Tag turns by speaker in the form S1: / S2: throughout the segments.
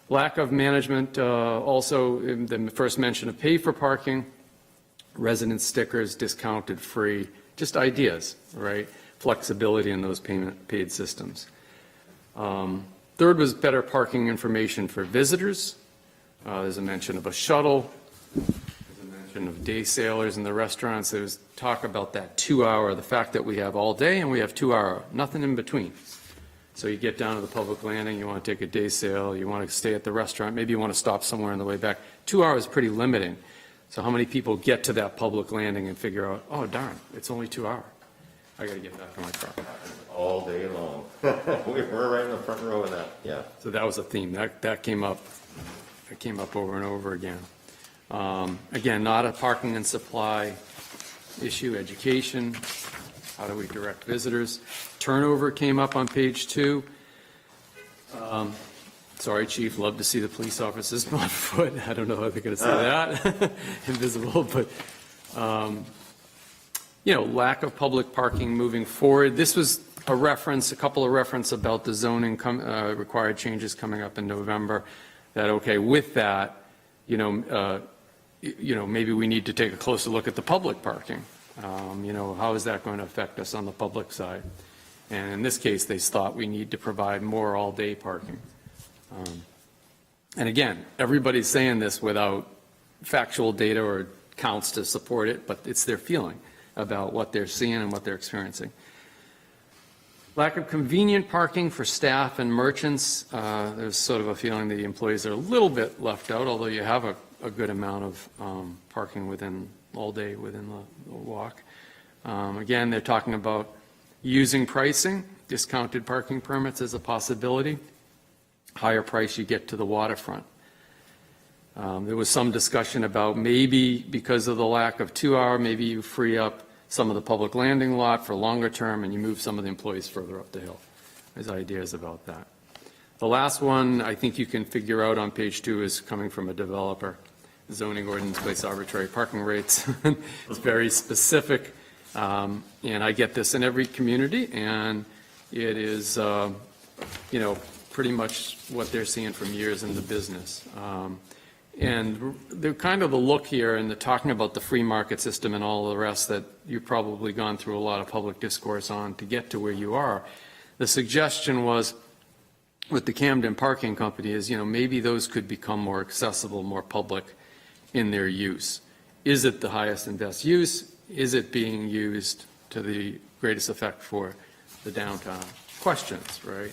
S1: Lack of management, also in the first mention of pay for parking, resident stickers, discounted, free, just ideas, right? Flexibility in those paid systems. Third was better parking information for visitors. There's a mention of a shuttle. There's a mention of day sailors in the restaurants. There's talk about that 2 hour, the fact that we have all day and we have 2 hour, nothing in between. So you get down to the public landing, you want to take a day sail, you want to stay at the restaurant, maybe you want to stop somewhere on the way back. 2 hours is pretty limiting. So how many people get to that public landing and figure out, oh darn, it's only 2 hours. I got to get back in my car.
S2: All day long. We were right in the front row of that, yeah.
S1: So that was a theme. That came up. It came up over and over again. Again, not a parking and supply issue. Education. How do we direct visitors? Turnover came up on page 2. Sorry, Chief, love to see the police officers on foot. I don't know how they're going to say that. Invisible, but, lack of public parking moving forward. This was a couple of reference about the zoning required changes coming up in November. That, okay, with that, maybe we need to take a closer look at the public parking. How is that going to affect us on the public side? And in this case, they thought we need to provide more all-day parking. And again, everybody's saying this without factual data or counts to support it, but it's their feeling about what they're seeing and what they're experiencing. Lack of convenient parking for staff and merchants. There's sort of a feeling that the employees are a little bit left out, although you have a good amount of parking all day within the walk. Again, they're talking about using pricing, discounted parking permits as a possibility. Higher price you get to the waterfront. There was some discussion about maybe because of the lack of 2 hour, maybe you free up some of the public landing lot for longer term and you move some of the employees further up the hill. There's ideas about that. The last one I think you can figure out on page 2 is coming from a developer. Zoning ordinance place arbitrary parking rates. It's very specific, and I get this in every community, and it is, pretty much what they're seeing from years in the business. And they're kind of the look here, and they're talking about the free market system and all the rest that you've probably gone through a lot of public discourse on to get to where you are. The suggestion was, with the Camden Parking Company, is, maybe those could become more accessible, more public in their use. Is it the highest and best use? Is it being used to the greatest effect for the downtown? Questions, right?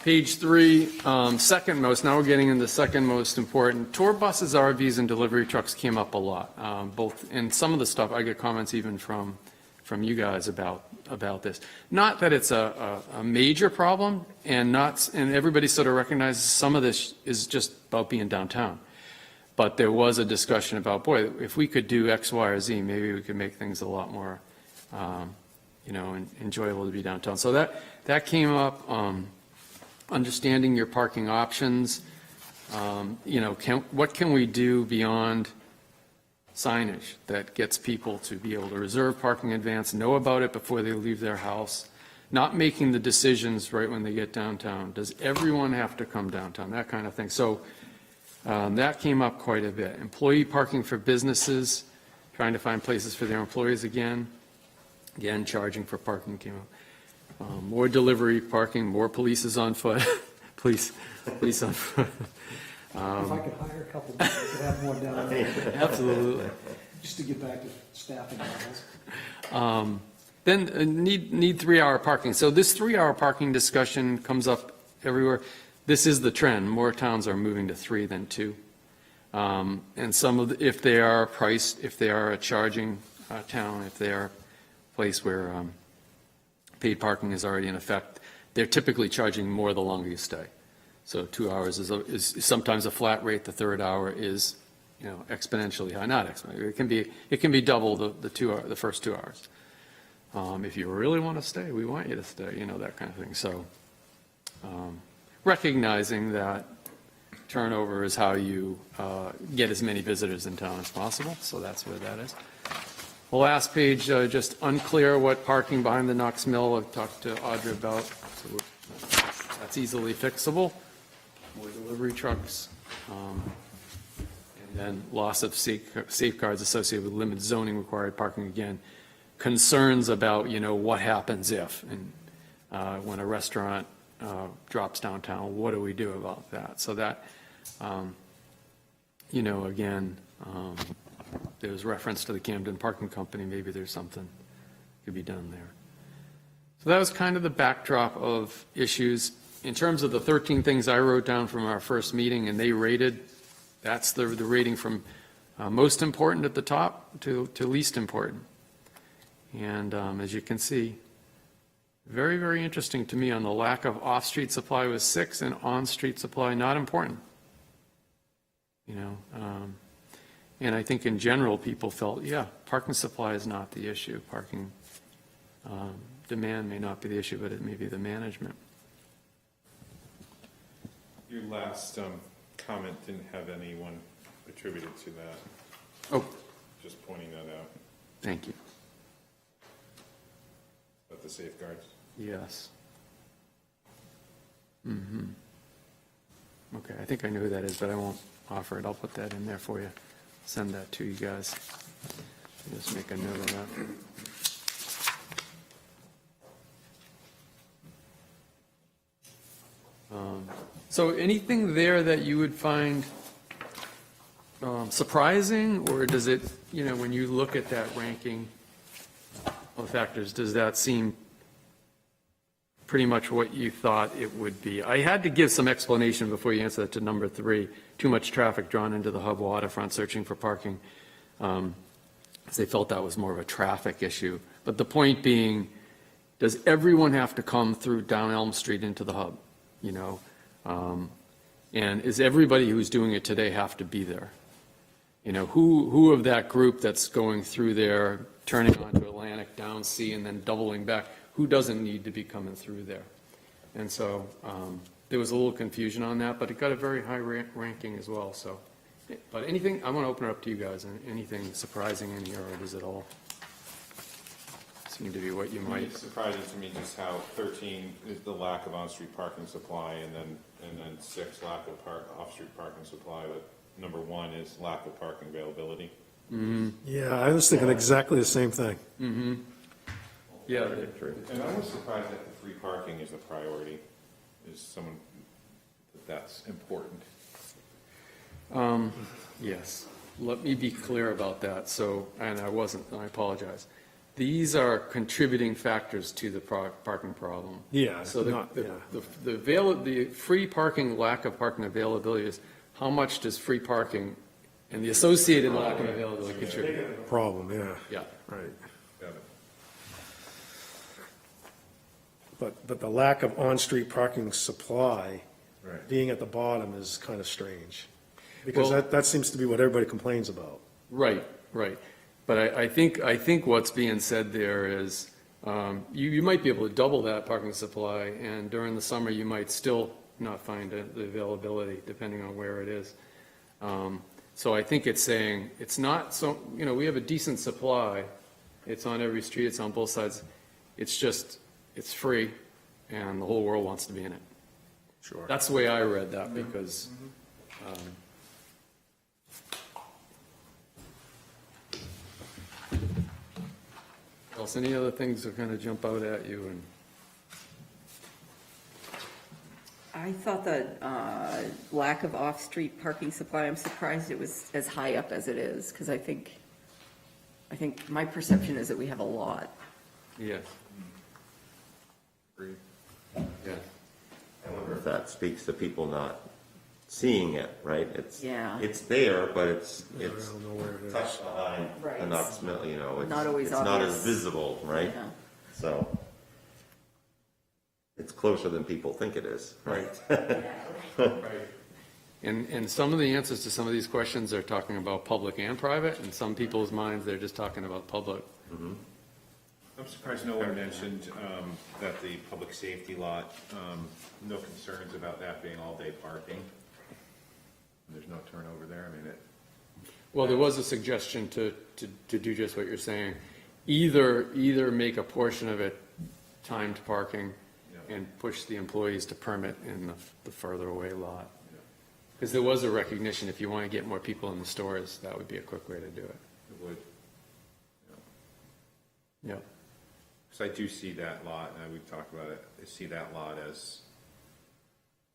S1: Page 3, second most, now we're getting into the second most important. Tour buses, RVs, and delivery trucks came up a lot. Both, and some of the stuff, I get comments even from you guys about this. Not that it's a major problem, and everybody sort of recognizes some of this is just about being downtown. But there was a discussion about, boy, if we could do X, Y, or Z, maybe we could make things a lot more, enjoyable to be downtown. So that came up. Understanding your parking options. What can we do beyond signage that gets people to be able to reserve parking in advance, know about it before they leave their house, not making the decisions right when they get downtown. Does everyone have to come downtown? That kind of thing. So that came up quite a bit. Employee parking for businesses, trying to find places for their employees again. Again, charging for parking came up. More delivery parking, more police is on foot. police on foot.
S3: If I could hire a couple more, I could have more down there.
S1: Absolutely.
S3: Just to get back to staffing levels.
S1: Then need 3 hour parking. So this 3 hour parking discussion comes up everywhere. This is the trend. More towns are moving to 3 than 2. And some if they are priced, if they are a charging town, if they are a place where paid parking is already in effect, they're typically charging more the longer you stay. So 2 hours is sometimes a flat rate. The third hour is, exponentially high. Not exponentially. It can be double the first 2 hours. If you really want to stay, we want you to stay. That kind of thing. So recognizing that turnover is how you get as many visitors in town as possible. So that's where that is. The last page, just unclear what parking behind the Knox Mill I've talked to Audrey about. So that's easily fixable. more delivery trucks, and then loss of safeguards associated with limited zoning required parking again. Concerns about, what happens if, and when a restaurant drops downtown, what do we do about that? So that, again, there's reference to the Camden Parking Company, maybe there's something could be done there. So that was kind of the backdrop of issues. In terms of the 13 things I wrote down from our first meeting and they rated, that's the rating from most important at the top to least important. And as you can see, very, very interesting to me on the lack of off-street supply was 6 and on-street supply not important. And I think in general, people felt, parking supply is not the issue. Parking demand may not be the issue, but it may be the management.
S4: Your last comment didn't have anyone attributed to that.
S1: Oh,
S4: Just pointing that out,
S1: thank you.
S4: about the safeguards.
S1: Yes. Okay, I think I know who that is, but I won't offer it. I'll put that in there for you. Send that to you guys. Just make a note of that. So anything there that you would find surprising, or does it, when you look at that ranking of factors, does that seem pretty much what you thought it would be? I had to give some explanation before you answer that to number 3, too much traffic drawn into the hub waterfront searching for parking, because they felt that was more of a traffic issue. But the point being, does everyone have to come through down Elm Street into the hub? And is everybody who's doing it today have to be there? Who of that group that's going through there, turning onto Atlantic, down C, and then doubling back, who doesn't need to be coming through there? And so there was a little confusion on that, but it got a very high ranking as well. So, but anything, I want to open it up to you guys. Anything surprising in here, or does it all seem to be what you might?
S4: It's surprising to me just how 13 is the lack of on-street parking supply, and then 6 lack of off-street parking supply. But number 1 is lack of parking availability.
S5: Yeah, I was thinking exactly the same thing.
S1: Yeah.
S4: And I was surprised that the free parking is a priority. Is someone that's important?
S1: Yes. Let me be clear about that. So, and I wasn't, I apologize. These are contributing factors to the parking problem.
S5: Yeah,
S1: So
S5: not-
S1: the free parking, lack of parking availability is how much does free parking and the associated lack of availability contribute?
S5: Problem, yeah,
S1: Yeah.
S5: right.
S4: Got it.
S5: But the lack of on-street parking supply
S4: Right.
S5: being at the bottom is kind of strange. Because
S1: Well-
S5: that seems to be what everybody complains about.
S1: Right, right. But I think what's being said there is, you might be able to double that parking supply, and during the summer, you might still not find the availability, depending on where it is. So I think it's saying, it's not so, we have a decent supply, it's on every street, it's on both sides, it's just, it's free, and the whole world wants to be in it.
S5: Sure.
S1: That's the way I read that, because, else, any other things that kind of jump out at you? And
S6: I thought the lack of off-street parking supply, I'm surprised it was as high up as it is, because I think my perception is that we have a lot.
S1: Yes,
S4: Agreed.
S1: yeah.
S2: I wonder if that speaks to people not seeing it, right?
S6: Yeah.
S2: It's there, but it's
S5: I don't know where it is.
S2: tucked behind
S6: Right.
S2: the not smell, it's
S6: Not always
S2: it's not as
S6: obvious.
S2: visible, right?
S6: Yeah.
S2: So it's closer than people think it is.
S1: Right. Right. And some of the answers to some of these questions are talking about public and private, and some people's minds, they're just talking about public.
S4: I'm surprised no one mentioned that the public safety lot, no concerns about that being all-day parking. There's no turnover there. I mean,
S1: Well, there was a suggestion to do just what you're saying. Either make a portion of it timed parking
S4: Yeah.
S1: and push the employees to permit in the further away lot. Because there was a recognition, if you want to get more people in the stores, that would be a quick way to do it.
S4: It would.
S1: Yeah.
S4: Because I do see that lot, and we've talked about it, I see that lot as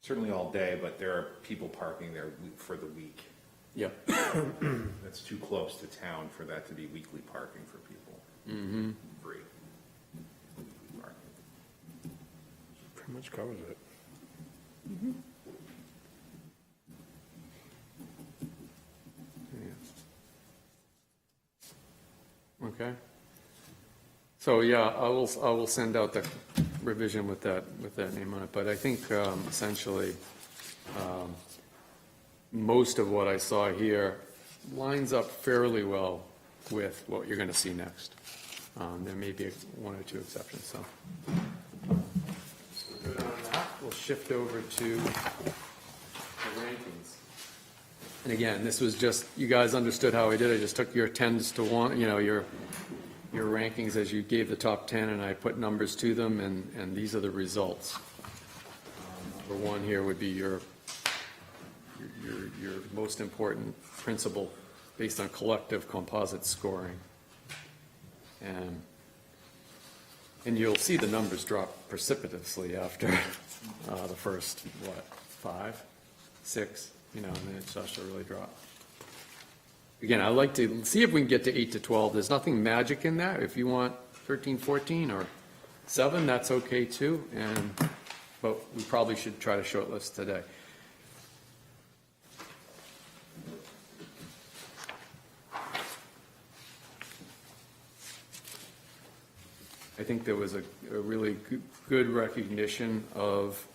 S4: certainly all day, but there are people parking there for the week.
S1: Yep.
S4: That's too close to town for that to be weekly parking for people. Free. Weekly parking.
S5: Pretty much covers it.
S1: Okay. So, yeah, I will send out the revision with that name on it, but I think essentially, most of what I saw here lines up fairly well with what you're going to see next. There may be one or two exceptions, so. Good on that. We'll shift over to the rankings. And again, this was just, you guys understood how I did it. I just took your 10s to 1, your rankings as you gave the top 10, and I put numbers to them, and these are the results. Number one here would be your most important principle based on collective composite scoring. And you'll see the numbers drop precipitously after the first, 5, 6, and then it starts to really drop. Again, I'd like to see if we can get to 8 to 12. There's nothing magic in that. If you want 13, 14, or 7, that's okay too. But we probably should try to shortlist today. I think there was a really good recognition of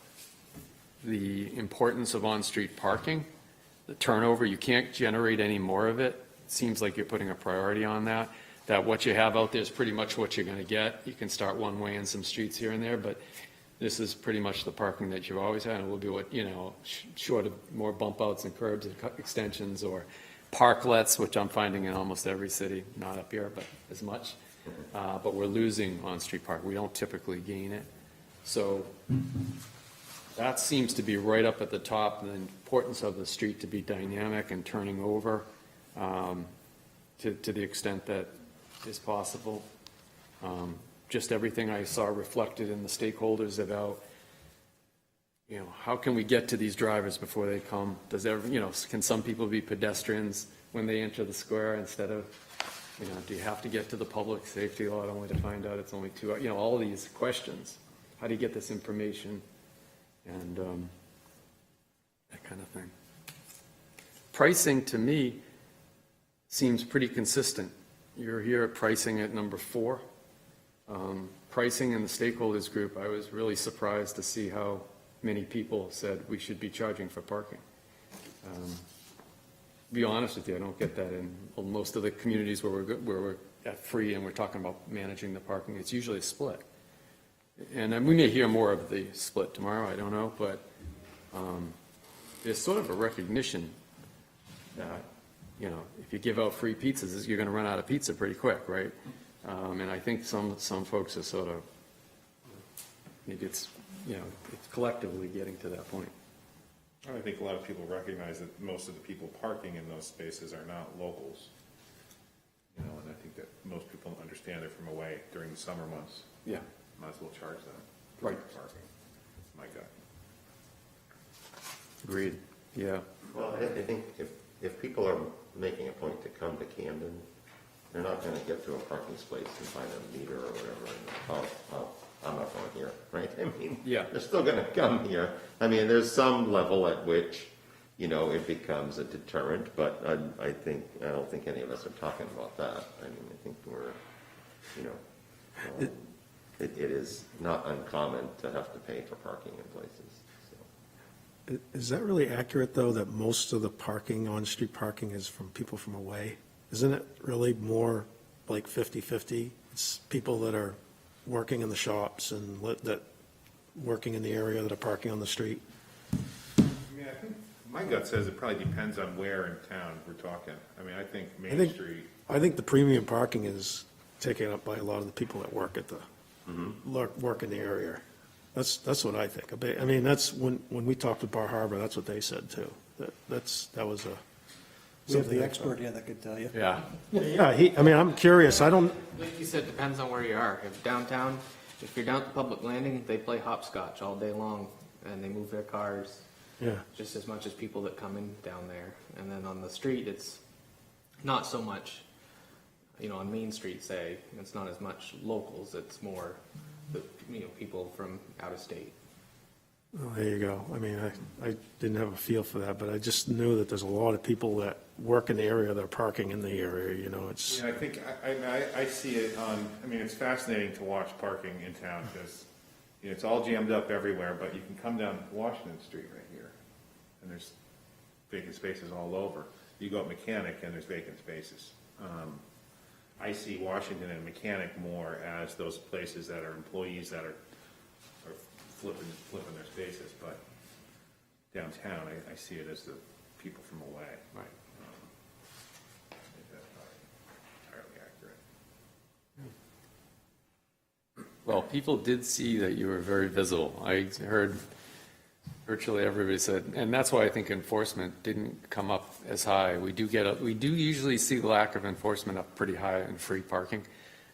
S1: the importance of on-street parking. The turnover, you can't generate any more of it. It seems like you're putting a priority on that what you have out there is pretty much what you're going to get. You can start one way in some streets here and there, but this is pretty much the parking that you've always had. It will be what, short of more bump outs and curbs and extensions or parklets, which I'm finding in almost every city, not up here, but as much. But we're losing on-street park. We don't typically gain it. So that seems to be right up at the top, the importance of the street to be dynamic and turning over to the extent that is possible. Just everything I saw reflected in the stakeholders about, how can we get to these drivers before they come? Can some people be pedestrians when they enter the square instead of, do you have to get to the public safety lot only to find out it's only 2 hours? All of these questions. How do you get this information? And that kind of thing. Pricing, to me, seems pretty consistent. You're here at pricing at number 4. Pricing in the stakeholders group, I was really surprised to see how many people said we should be charging for parking. To be honest with you, I don't get that in most of the communities where we're at free and we're talking about managing the parking. It's usually a split. And we may hear more of the split tomorrow, I don't know, but there's sort of a recognition that, if you give out free pizzas, you're going to run out of pizza pretty quick, right? And I think some folks are sort of, maybe it's collectively getting to that point.
S4: I think a lot of people recognize that most of the people parking in those spaces are not locals. And I think that most people understand they're from away during the summer months.
S1: Yeah.
S4: Might as well charge them.
S1: Right.
S4: For parking. My gut.
S1: Agreed. Yeah.
S2: Well, I think if people are making a point to come to Camden, they're not going to get to a parking space and find a meter or whatever. Oh, I'm not going here, right?
S1: Yeah.
S2: They're still going to come here. There's some level at which, it becomes a deterrent, but I don't think any of us are talking about that. I think we're, it is not uncommon to have to pay for parking in places. So.
S5: Is that really accurate, though, that most of the parking, on-street parking, is from people from away? Isn't it really more like 50-50? It's people that are working in the shops and that working in the area that are parking on the street?
S4: I think my gut says it probably depends on where in town we're talking. I think Main Street.
S5: I think the premium parking is taken up by a lot of the people that work at work in the area. That's what I think. I mean, that's, when we talked with Bar Harbor, that's what they said too. That was a.
S3: We have
S5: something
S3: the
S5: I
S3: expert here that could tell you.
S1: Yeah.
S5: Yeah, I mean, I'm curious, I don't,
S7: Like you said, depends on where you are. If downtown, if you're down at the public landing, they play hopscotch all day long, and they move their cars
S5: yeah,
S7: just as much as people that come in down there. And then on the street, it's not so much, on Main Street, say, it's not as much locals, it's more, people from out of state.
S5: well, there you go. I mean, I didn't have a feel for that, but I just knew that there's a lot of people that work in the area, that are parking in the area, it's,
S4: Yeah, I think, I see it on, it's fascinating to watch parking in town, because, it's all jammed up everywhere, but you can come down Washington Street right here, and there's vacant spaces all over. You go up Mechanic, and there's vacant spaces. I see Washington and Mechanic more as those places that are employees that are flipping their spaces, but downtown, I see it as the people from away.
S7: Right.
S4: I think that's not entirely accurate.
S1: Well, people did see that you were very visible. I heard virtually everybody said, and that's why I think enforcement didn't come up as high. We do usually see the lack of enforcement up pretty high in free parking,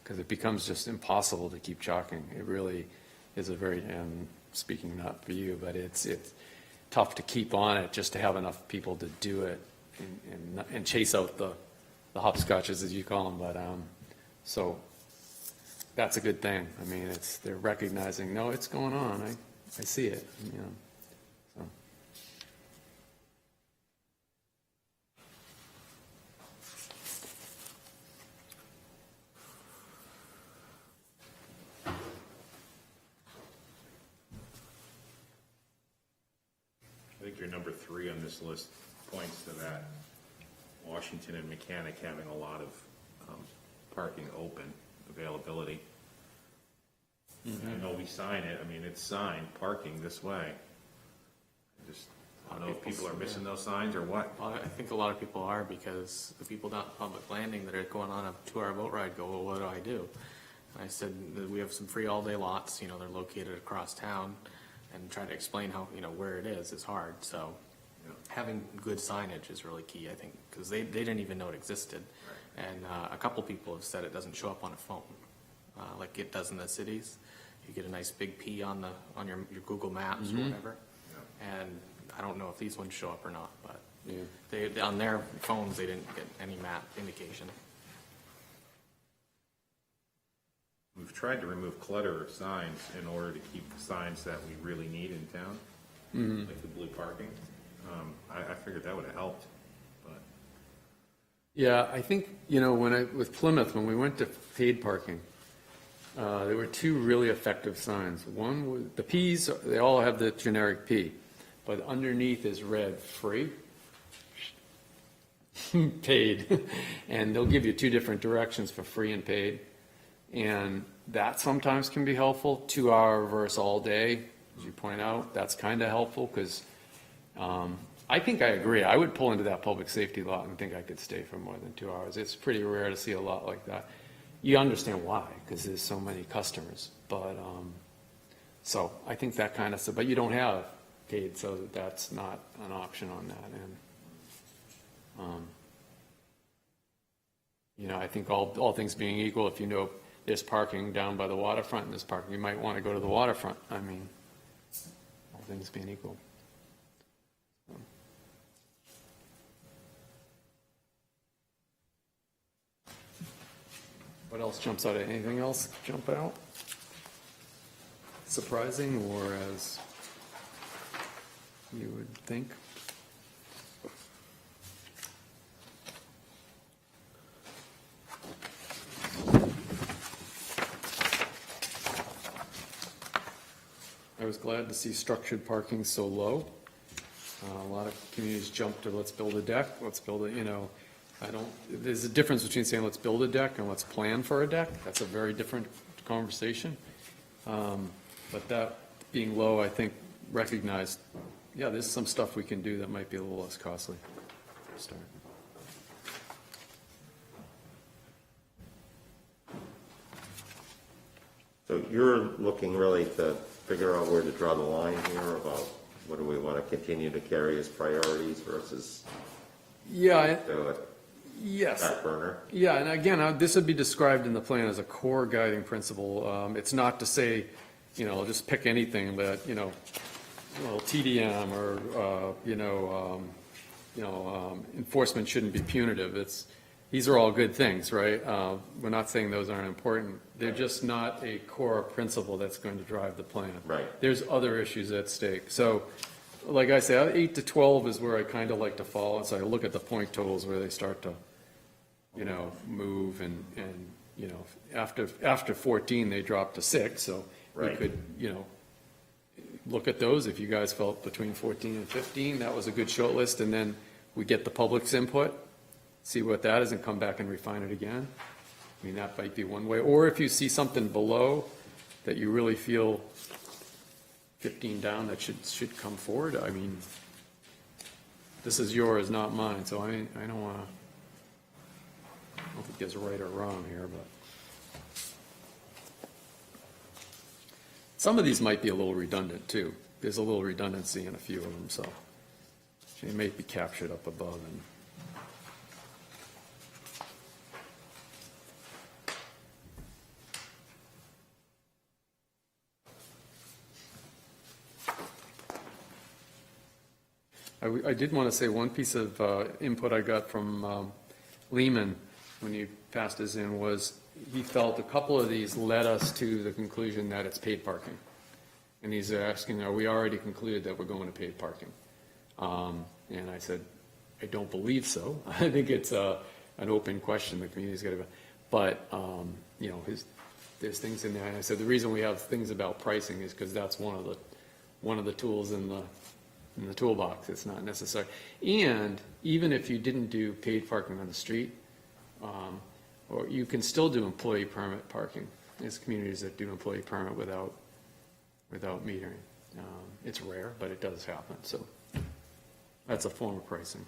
S1: because it becomes just impossible to keep chalking. It really is a very, and speaking not for you, but it's tough to keep on it just to have enough people to do it and chase out the hopscotches, as you call them. But so that's a good thing. I mean, they're recognizing, no, it's going on. I see it. So.
S4: I think your number 3 on this list points to that. Washington and Mechanic having a lot of parking open availability. I know we sign it, it's signed, parking this way. I don't know if people are missing those signs or what.
S7: Well, I think a lot of people are, because the people down at the public landing that are going on a 2-hour boat ride go, well, what do I do? And I said that we have some free all-day lots, they're located across town, and try to explain how, where it is hard. So having good signage is really key, I think, because they didn't even know it existed. And a couple people have said it doesn't show up on a phone, like it does in the cities. You get a nice big P on your Google Maps or whatever. And I don't know if these ones show up or not, but they on their phones, they didn't get any map indication.
S4: We've tried to remove clutter of signs in order to keep the signs that we really need in town, like the blue parking. I figured that would have helped, but.
S1: Yeah, I think, with Plymouth, when we went to paid parking, there were 2 really effective signs. One was, the Ps, they all have the generic P, but underneath is red, free, paid, and they'll give you 2 different directions for free and paid. And that sometimes can be helpful, 2-hour versus all day, as you point out, that's kind of helpful, because I think I agree. I would pull into that public safety lot and think I could stay for more than 2 hours. It's pretty rare to see a lot like that. You understand why, because there's so many customers. But, so I think that kind of stuff, but you don't have paid, so that's not an option on that end. I think all things being equal, if there's parking down by the waterfront and there's parking, you might want to go to the waterfront. All things being equal. What else jumps out? Anything else jump out? Surprising, or as you would think? I was glad to see structured parking so low. A lot of communities jumped to, let's build a deck, let's build a, there's a difference between saying let's build a deck and let's plan for a deck. That's a very different conversation. But that being low, I think, recognized, there's some stuff we can do that might be a little less costly. Start.
S2: So you're looking really to figure out where to draw the line here about what do we want to continue to carry as priorities versus
S1: Yeah,
S2: do it
S1: yes.
S2: back burner?
S1: Yeah, and again, this would be described in the plan as a core guiding principle. It's not to say, just pick anything, but, well, TDM or, enforcement shouldn't be punitive. These are all good things, right? We're not saying those aren't important. They're just not a core principle that's going to drive the plan.
S2: Right.
S1: There's other issues at stake. So, like I say, 8 to 12 is where I kind of like to fall. So I look at the point totals where they start to, move and, after 14, they drop to 6. So we
S2: Right.
S1: could, look at those. If you guys felt between 14 and 15, that was a good short list. And then we get the public's input, see what that is and come back and refine it again. I mean, that might be one way. Or if you see something below that you really feel 15 down that should come forward, I mean, this is yours, not mine, so I don't want to, I don't think there's right or wrong here, but some of these might be a little redundant, too. There's a little redundancy in a few of them, so they may be captured up above and I did want to say one piece of input I got from Lehman when he passed his in was he felt a couple of these led us to the conclusion that it's paid parking. And he's asking, are we already concluded that we're going to paid parking? And I said, I don't believe so. I think it's an open question the community's got to, but, there's things in there. And I said, the reason we have things about pricing is because that's one of the tools in the toolbox. It's not necessary. And even if you didn't do paid parking on the street, or you can still do employee permit parking. There's communities that do employee permit without metering. It's rare, but it does happen. So that's a form of pricing.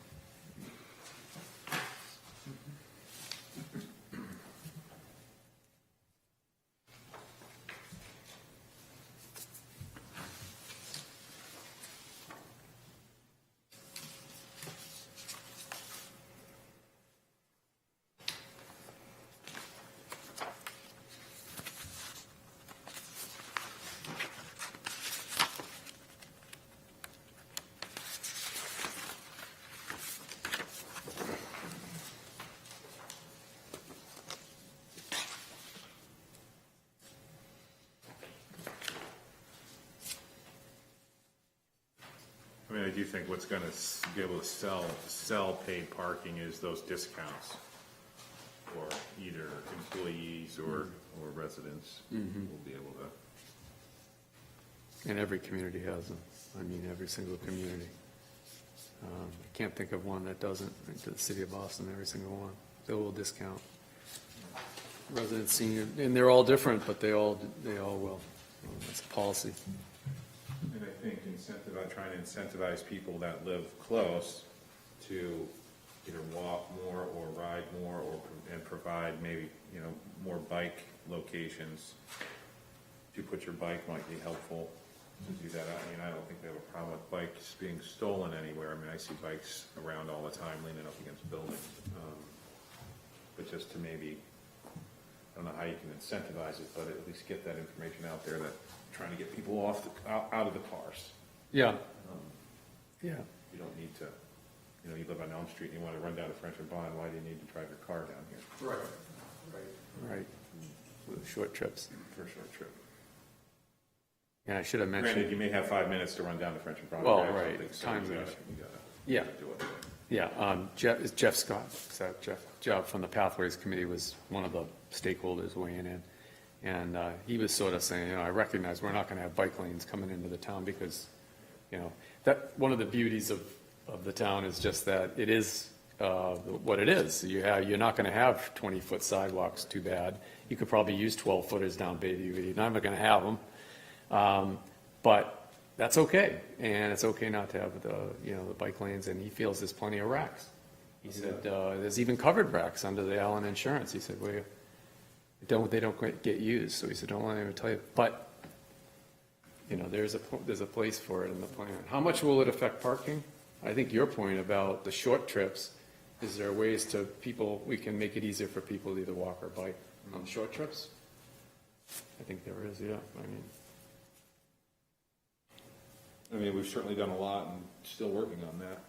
S4: I mean, I do think what's going to be able to sell paid parking is those discounts for either employees or residents will be able to.
S1: And every community has them. I mean, every single community. I can't think of one that doesn't. I think the city of Boston, every single one. They will discount. Residents, senior, and they're all different, but they all will. That's a policy.
S4: And I think trying to incentivize people that live close to either walk more or ride more and provide maybe, more bike locations. To put your bike might be helpful to do that. I mean, I don't think they have a problem with bikes being stolen anywhere. I mean, I see bikes around all the time leaning up against buildings. But just to maybe, I don't know how you can incentivize it, but at least get that information out there that trying to get people out of the cars.
S1: Yeah. Yeah.
S4: You don't need to, you live on Elm Street and you want to run down to French and Bond, why do you need to drive your car down here?
S1: Right. With short trips.
S4: For a short trip.
S1: Yeah, I should have
S4: Granted,
S1: mentioned.
S4: you may have 5 minutes to run down to French and Bond.
S1: Well,
S4: grab
S1: right.
S4: something, so
S1: Time's
S4: you
S1: an
S4: gotta-
S1: issue.
S4: you gotta
S1: Yeah.
S4: do it.
S1: Yeah, Jeff Scott, Jeff from the Pathways Committee was one of the stakeholders weighing in. And he was sort of saying, I recognize we're not going to have bike lanes coming into the town because, that one of the beauties of the town is just that it is what it is. You're not going to have 20-foot sidewalks, too bad. You could probably use 12-footers down Bayview. You're not going to have them. But that's okay, and it's okay not to have the bike lanes, and he feels there's plenty of racks. He said, there's even covered racks under the Allen Insurance. He said, well, they don't get used, so he said, don't let anyone tell you. But, you know, there's a place for it in the plan. How much will it affect parking? I think your point about the short trips, is there ways to people, we can make it easier for people to either walk or bike on short trips? I think there is, yeah,
S4: I mean, we've certainly done a lot and still working on that.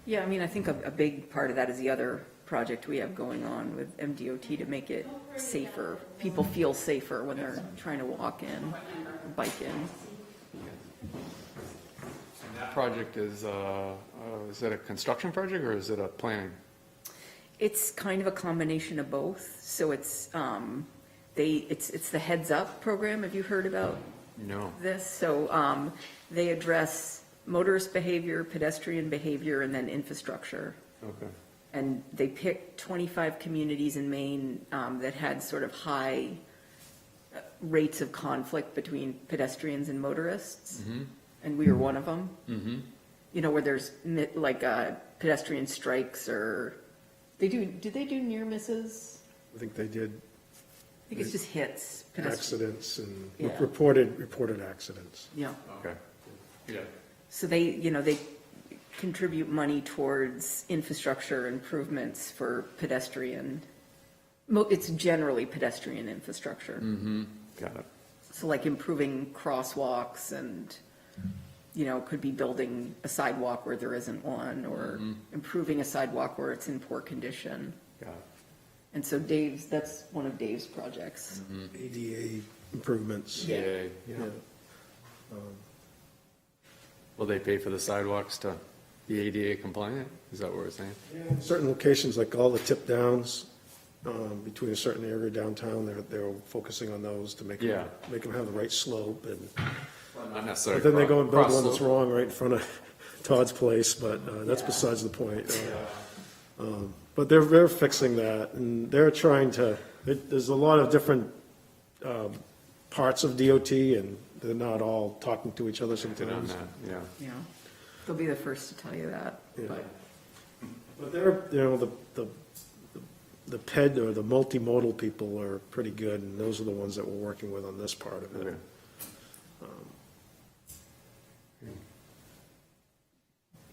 S6: Yeah, I mean, I think a big part of that is the other project we have going on with MDOT to make it safer. People feel safer when they're trying to walk in, bike in.
S1: That project is it a construction project or is it a planning?
S6: It's kind of a combination of both. So it's the Heads Up program. Have you heard about
S1: No.
S6: this? So they address motorist behavior, pedestrian behavior, and then infrastructure.
S1: Okay.
S6: And they picked 25 communities in Maine that had sort of high rates of conflict between pedestrians and motorists. And we were one of them. You know, where there's like pedestrian strikes or, do they do near misses?
S5: I think they did
S6: I think it's just hits.
S5: accidents and
S6: Yeah.
S5: reported accidents.
S6: Yeah.
S1: Okay. Yeah.
S6: So they contribute money towards infrastructure improvements for pedestrian. It's generally pedestrian infrastructure.
S1: Got it.
S6: So like improving crosswalks and, you know, could be building a sidewalk where there isn't one, or improving a sidewalk where it's in poor condition.
S1: Got it.
S6: And so that's one of Dave's projects.
S5: ADA improvements.
S1: Yeah.
S5: Yeah.
S1: Will they pay for the sidewalks to be ADA compliant? Is that what we're saying?
S5: Certain locations, like all the tip downs, between a certain area downtown, they're focusing on those to make
S1: Yeah.
S5: them have the right slope, and
S1: Not necessarily.
S5: but then they go and build
S1: cross
S5: one that's
S1: slope.
S5: wrong right in front of Todd's place, but that's besides the point. But they're fixing that, and they're trying to, there's a lot of different parts of DOT, and they're not all talking to each other
S1: Did on
S5: sometimes.
S1: that, yeah.
S6: Yeah. They'll be the first to tell you that,
S5: Yeah.
S6: but.
S5: But they're, you know, the PED or the multimodal people are pretty good, and those are the ones that we're working with on this part of it.
S1: Okay.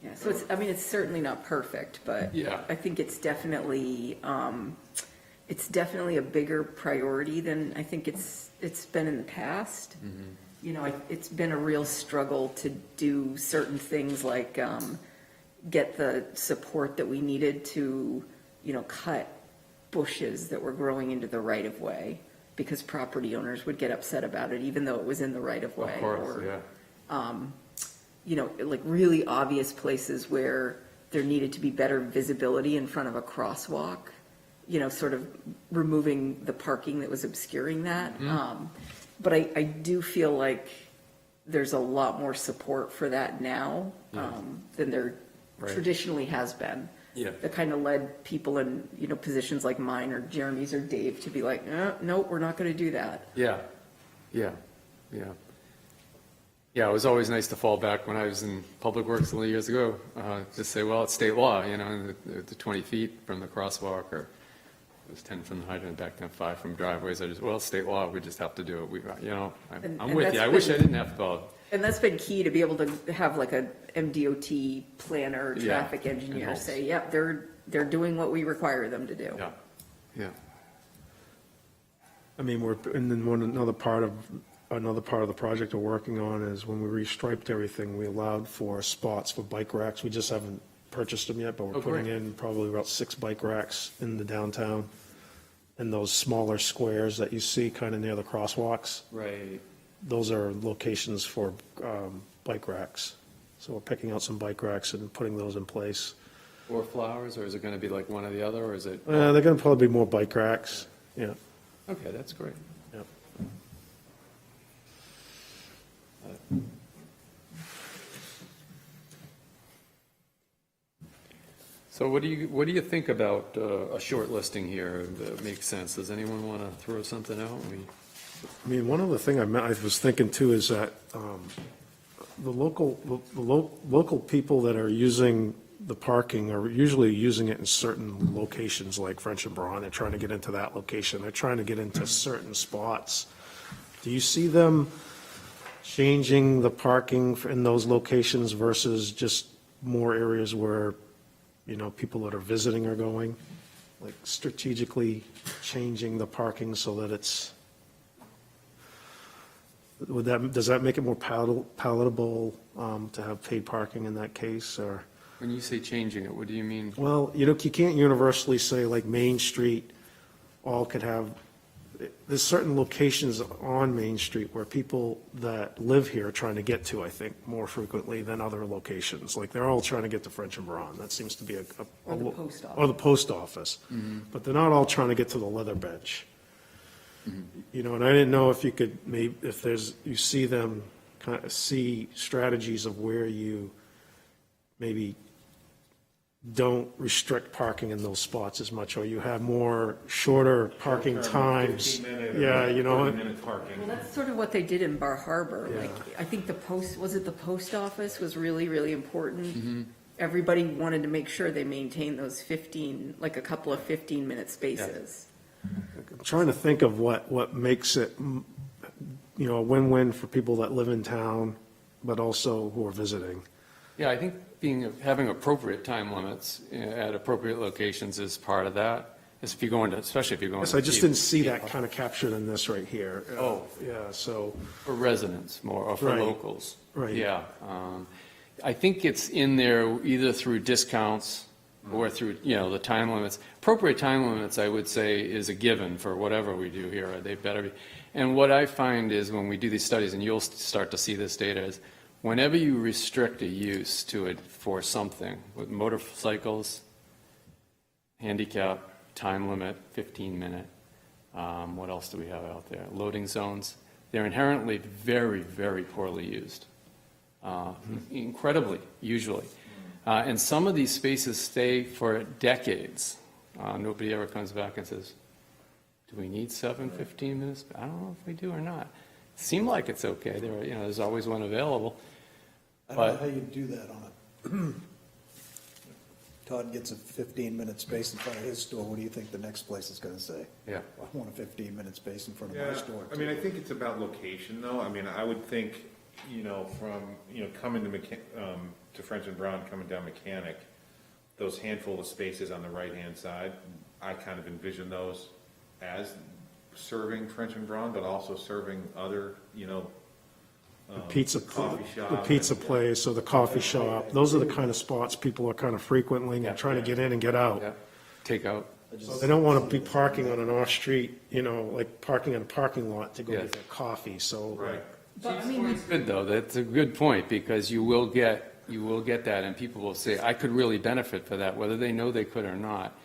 S6: Yeah, so it's certainly not perfect, but
S1: Yeah.
S6: I think it's definitely a bigger priority than I think it's been in the past. You know, it's been a real struggle to do certain things like get the support that we needed to, you know, cut bushes that were growing into the right of way, because property owners would get upset about it, even though it was in the right of way.
S1: Of course,
S6: or,
S1: yeah.
S6: you know, like really obvious places where there needed to be better visibility in front of a crosswalk, you know, sort of removing the parking that was obscuring that. But I do feel like there's a lot more support for that now than there
S1: Right.
S6: traditionally has been.
S1: Yeah.
S6: That kind of led people in, you know, positions like mine or Jeremy's or Dave to be like, no, we're not going to do that.
S1: Yeah, yeah. Yeah, it was always nice to fall back when I was in Public Works a little years ago, just say, well, it's state law, you know, the 20 feet from the crosswalk, or it was 10 from the hydrant, back then 5 from driveways. I just, well, state law, we just have to do it. You know,
S6: And
S1: I'm with you.
S6: that's
S1: I wish I
S6: been-
S1: didn't have to follow.
S6: And that's been key to be able to have like a MDOT planner,
S1: Yeah,
S6: traffic
S1: it
S6: engineer
S1: helps.
S6: say, yep, they're doing what we require them to do.
S1: Yeah.
S5: I mean, and then another part of the project we're working on is when we restriped everything, we allowed for spots for bike racks. We just haven't purchased them yet, but we're
S1: Oh,
S5: putting
S1: great.
S5: in probably about 6 bike racks in the downtown, in those smaller squares that you see kind of near the crosswalks.
S1: Right.
S5: Those are locations for bike racks. So we're picking out some bike racks and putting those in place.
S1: Or flowers, or is it going to be like one or the other, or is it?
S5: They're going to probably be more bike racks, yeah.
S1: Okay, that's great.
S5: Yep.
S1: So what do you think about a short listing here that makes sense? Does anyone want to throw something out?
S5: I mean, one other thing I was thinking too is that the local people that are using the parking are usually using it in certain locations, like French and Braun. They're trying to get into that location. They're trying to get into certain spots. Do you see them changing the parking in those locations versus just more areas where, people that are visiting are going? Like strategically changing the parking so that it's, does that make it more palatable to have paid parking in that case, or?
S1: When you say changing it, what do you mean?
S5: Well, you can't universally say like Main Street all could have, there's certain locations on Main Street where people that live here are trying to get to, I think, more frequently than other locations. Like they're all trying to get to French and Brown. That seems to be
S6: Or the post office.
S5: Or the post office. But they're not all trying to get to the Leather Bench. And I didn't know if you could, maybe, if you see them, kind of see strategies of where you maybe don't restrict parking in those spots as much, or you have more shorter parking times.
S4: 15-minute or
S5: Yeah,
S4: 30-minute parking.
S6: Well, that's sort of what they did in Bar Harbor. Like, I think the post office was really, really important. Everybody wanted to make sure they maintained those 15, like a couple of 15-minute spaces.
S5: I'm trying to think of what makes it, a win-win for people that live in town, but also who are visiting.
S1: Yeah, I think having appropriate time limits at appropriate locations is part of that. If you go into, especially if you're going.
S5: Yes, I just didn't see that kind of captured in this right here.
S1: Oh.
S5: Yeah, so,
S1: For residents more, or for
S5: Right.
S1: locals.
S5: Right.
S1: Yeah. I think it's in there either through discounts or through, the time limits. Appropriate time limits, I would say, is a given for whatever we do here. They better be. And what I find is when we do these studies, and you'll start to see this data, is whenever you restrict a use to it for something, with motorcycles, handicap, time limit, 15-minute, what else do we have out there? Loading zones. They're inherently very, very poorly used. Incredibly, usually. And some of these spaces stay for decades. Nobody ever comes back and says, do we need 15 minutes? I don't know if we do or not. Seem like it's okay. There's always one available.
S8: I don't know
S1: But-
S8: how you do that on a, Todd gets a 15-minute space in front of his store, what do you think the next place is gonna say?
S1: Yeah.
S8: I want a 15-minute space in front of
S4: Yeah,
S8: my store.
S4: I mean, I think it's about location, though. I mean, I would think, from, coming to French and Brown, coming down Mechanic, those handful of spaces on the right-hand side, I kind of envision those as serving French and Brown, but also serving other,
S5: pizza,
S4: coffee
S5: the
S4: shop
S5: pizza
S4: and-
S5: place or the coffee shop, those are the kind of spots people are kind of frequenting and trying to get in and get out.
S1: Yeah. Take out.
S5: They don't want to be parking on an off-street, like parking in a parking lot to go
S1: Yes.
S5: get their coffee, so.
S4: Right.
S6: But I mean,
S1: Good, though. That's a good point, because you will get that, and people will say, I could really benefit for that, whether they know they could or not.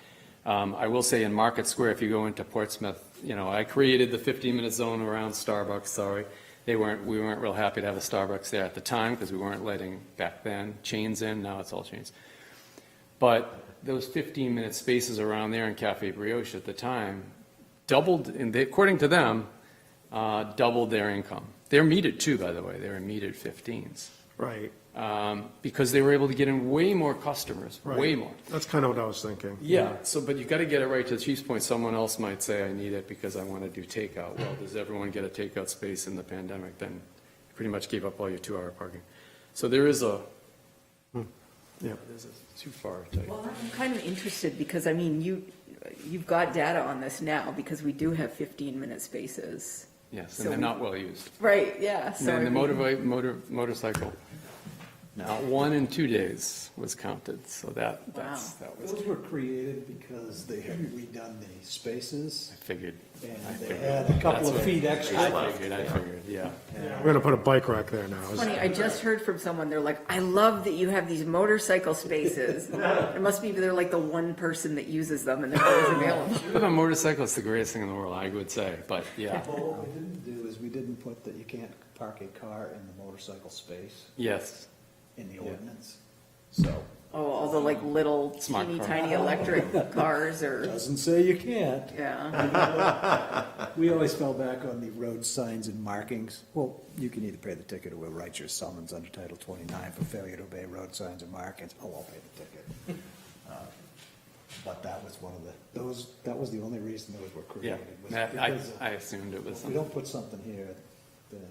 S1: I will say in Market Square, if you go into Portsmouth, I created the 15-minute zone around Starbucks, sorry. We weren't real happy to have a Starbucks there at the time, because we weren't letting, back then, chains in. Now it's all chains. But those 15-minute spaces around there in Cafe Brioche at the time doubled, and according to them, doubled their income. They're metered too, by the way. They're metered 15s.
S5: Right.
S1: Because they were able to get in way more customers,
S5: Right.
S1: way more.
S5: That's kind of what I was thinking.
S1: Yeah, but you got to get it right. To the chief's point, someone else might say, I need it because I want to do takeout. Well, does everyone get a takeout space in the pandemic? Then you pretty much gave up all your 2-hour parking. So there is a,
S5: Yeah.
S1: there's a too far type.
S6: well, I'm kind of interested because, I mean, you've got data on this now because we do have 15-minute spaces.
S1: Yes,
S6: So
S1: and they're
S6: we-
S1: not well used.
S6: Right, yeah.
S1: And
S6: So
S1: then the
S6: I mean-
S1: motorcycle, not 1 in 2 days was counted. So that was,
S8: Those were created because they had redone the spaces,
S1: I figured.
S8: and they had a couple of feet extra.
S1: I figured, yeah.
S5: We're going to put a bike rack there now.
S6: Funny, I just heard from someone, they're like, I love that you have these motorcycle spaces. It must be they're like the one person that uses them and they're always available.
S1: If a motorcycle is the greatest thing in the world, I would say, but yeah,
S8: Well, what we didn't do is we didn't put that you can't park a car in the motorcycle space
S1: yes.
S8: in the ordinance. So,
S6: Oh, all the like little
S1: Smart
S6: teeny
S1: car.
S6: tiny electric cars or,
S8: doesn't say you can't.
S6: yeah.
S8: We always fell back on the road signs and markings. Well, you can either pay the ticket or we'll write your summons under Title 29 for failure to obey road signs and markings. Oh, I'll pay the ticket. But that was one of that was the only reason those were
S1: Yeah,
S8: created. was
S1: That-
S8: because of-
S1: I assumed it was
S8: If we don't put something here, then